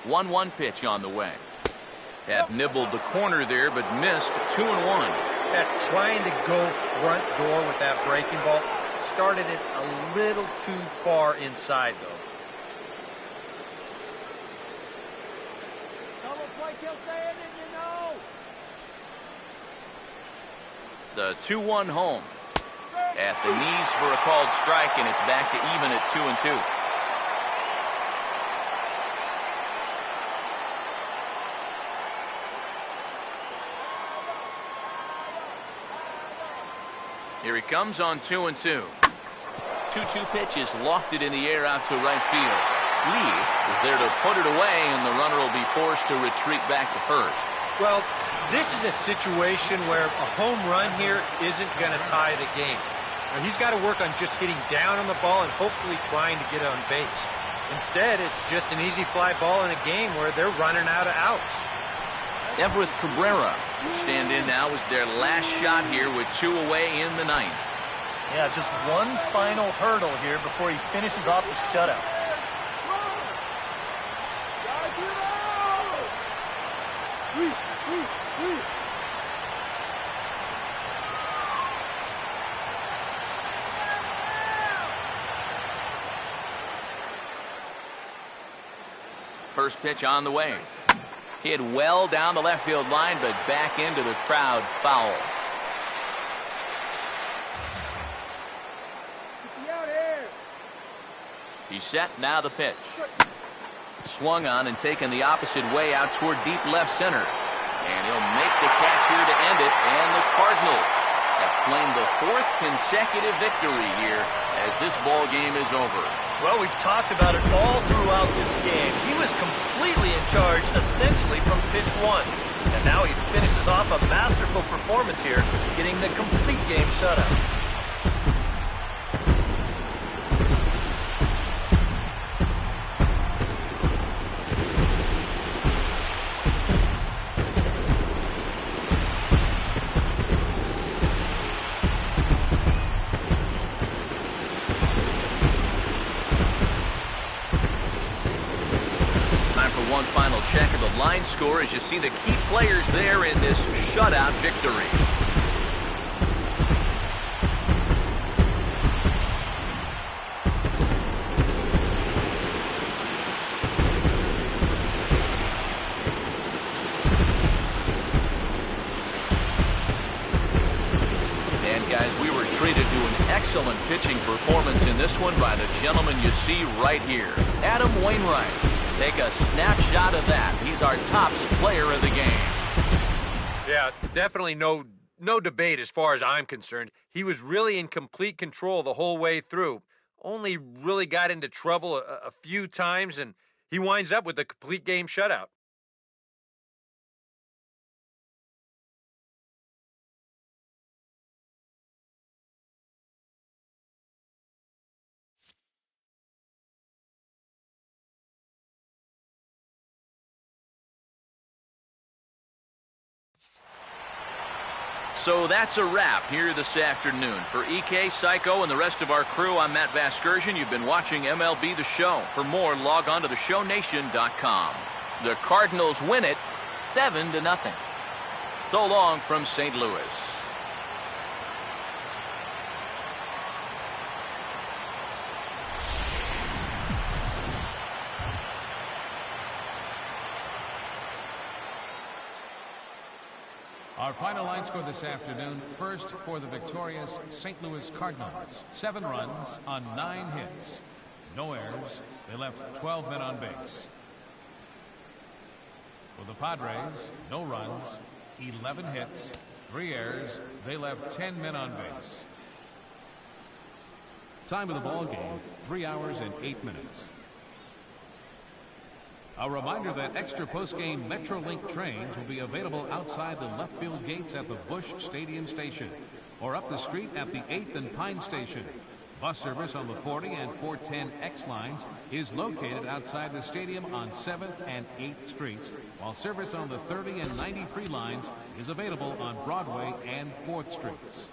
One 1 pitch on the way. Had nibbled the corner there, but missed. 2-1. That trying to go front door with that breaking ball started it a little too far inside, though. The 2-1 home. At the knees for a called strike, and it's back to even at 2-2. Here he comes on 2-2. 2-2 pitch is lofted in the air out to right field. Lee is there to put it away, and the runner will be forced to retreat back to first. Well, this is a situation where a home run here isn't going to tie the game. Now, he's got to work on just hitting down on the ball and hopefully trying to get on base. Instead, it's just an easy fly ball in a game where they're running out of outs. Everett Cabrera will stand in now as their last shot here with 2 away in the 9th. Yeah, just one final hurdle here before he finishes off the shutout. First pitch on the way. Hit well down the left field line, but back into the crowd, foul. He's set, now the pitch. Swung on and taken the opposite way out toward deep left center. And he'll make the catch here to end it, and the Cardinals have claimed the 4th consecutive victory here as this ball game is over. Well, we've talked about it all throughout this game. He was completely in charge, essentially, from pitch 1. And now he finishes off a masterful performance here, getting the complete game shutout. One final check of the line score as you see the key players there in this shutout victory. And guys, we were treated to an excellent pitching performance in this one by the gentleman you see right here, Adam Wainwright. Take a snapshot of that. He's our top player of the game. Yeah, definitely no debate as far as I'm concerned. He was really in complete control the whole way through. Only really got into trouble a few times, and he winds up with a complete game shutout. So that's a wrap here this afternoon. For EK, Psycho, and the rest of our crew, I'm Matt Vasgersian. You've been watching MLB The Show. For more, log on to theshownation.com. The Cardinals win it 7-0. So long from St. Louis. Our final line score this afternoon, first for the victorious St. Louis Cardinals. 7 runs on 9 hits. No errors. They left 12 men on base. For the Padres, no runs, 11 hits, 3 errors. They left 10 men on base. Time of the ball game, 3 hours and 8 minutes. A reminder that extra postgame Metrolink trains will be available outside the left field gates at the Busch Stadium station or up the street at the 8th and Pine station. Bus service on the 40 and 410X lines is located outside the stadium on 7th and 8th streets, while service on the 30 and 93 lines is available on Broadway and 4th streets.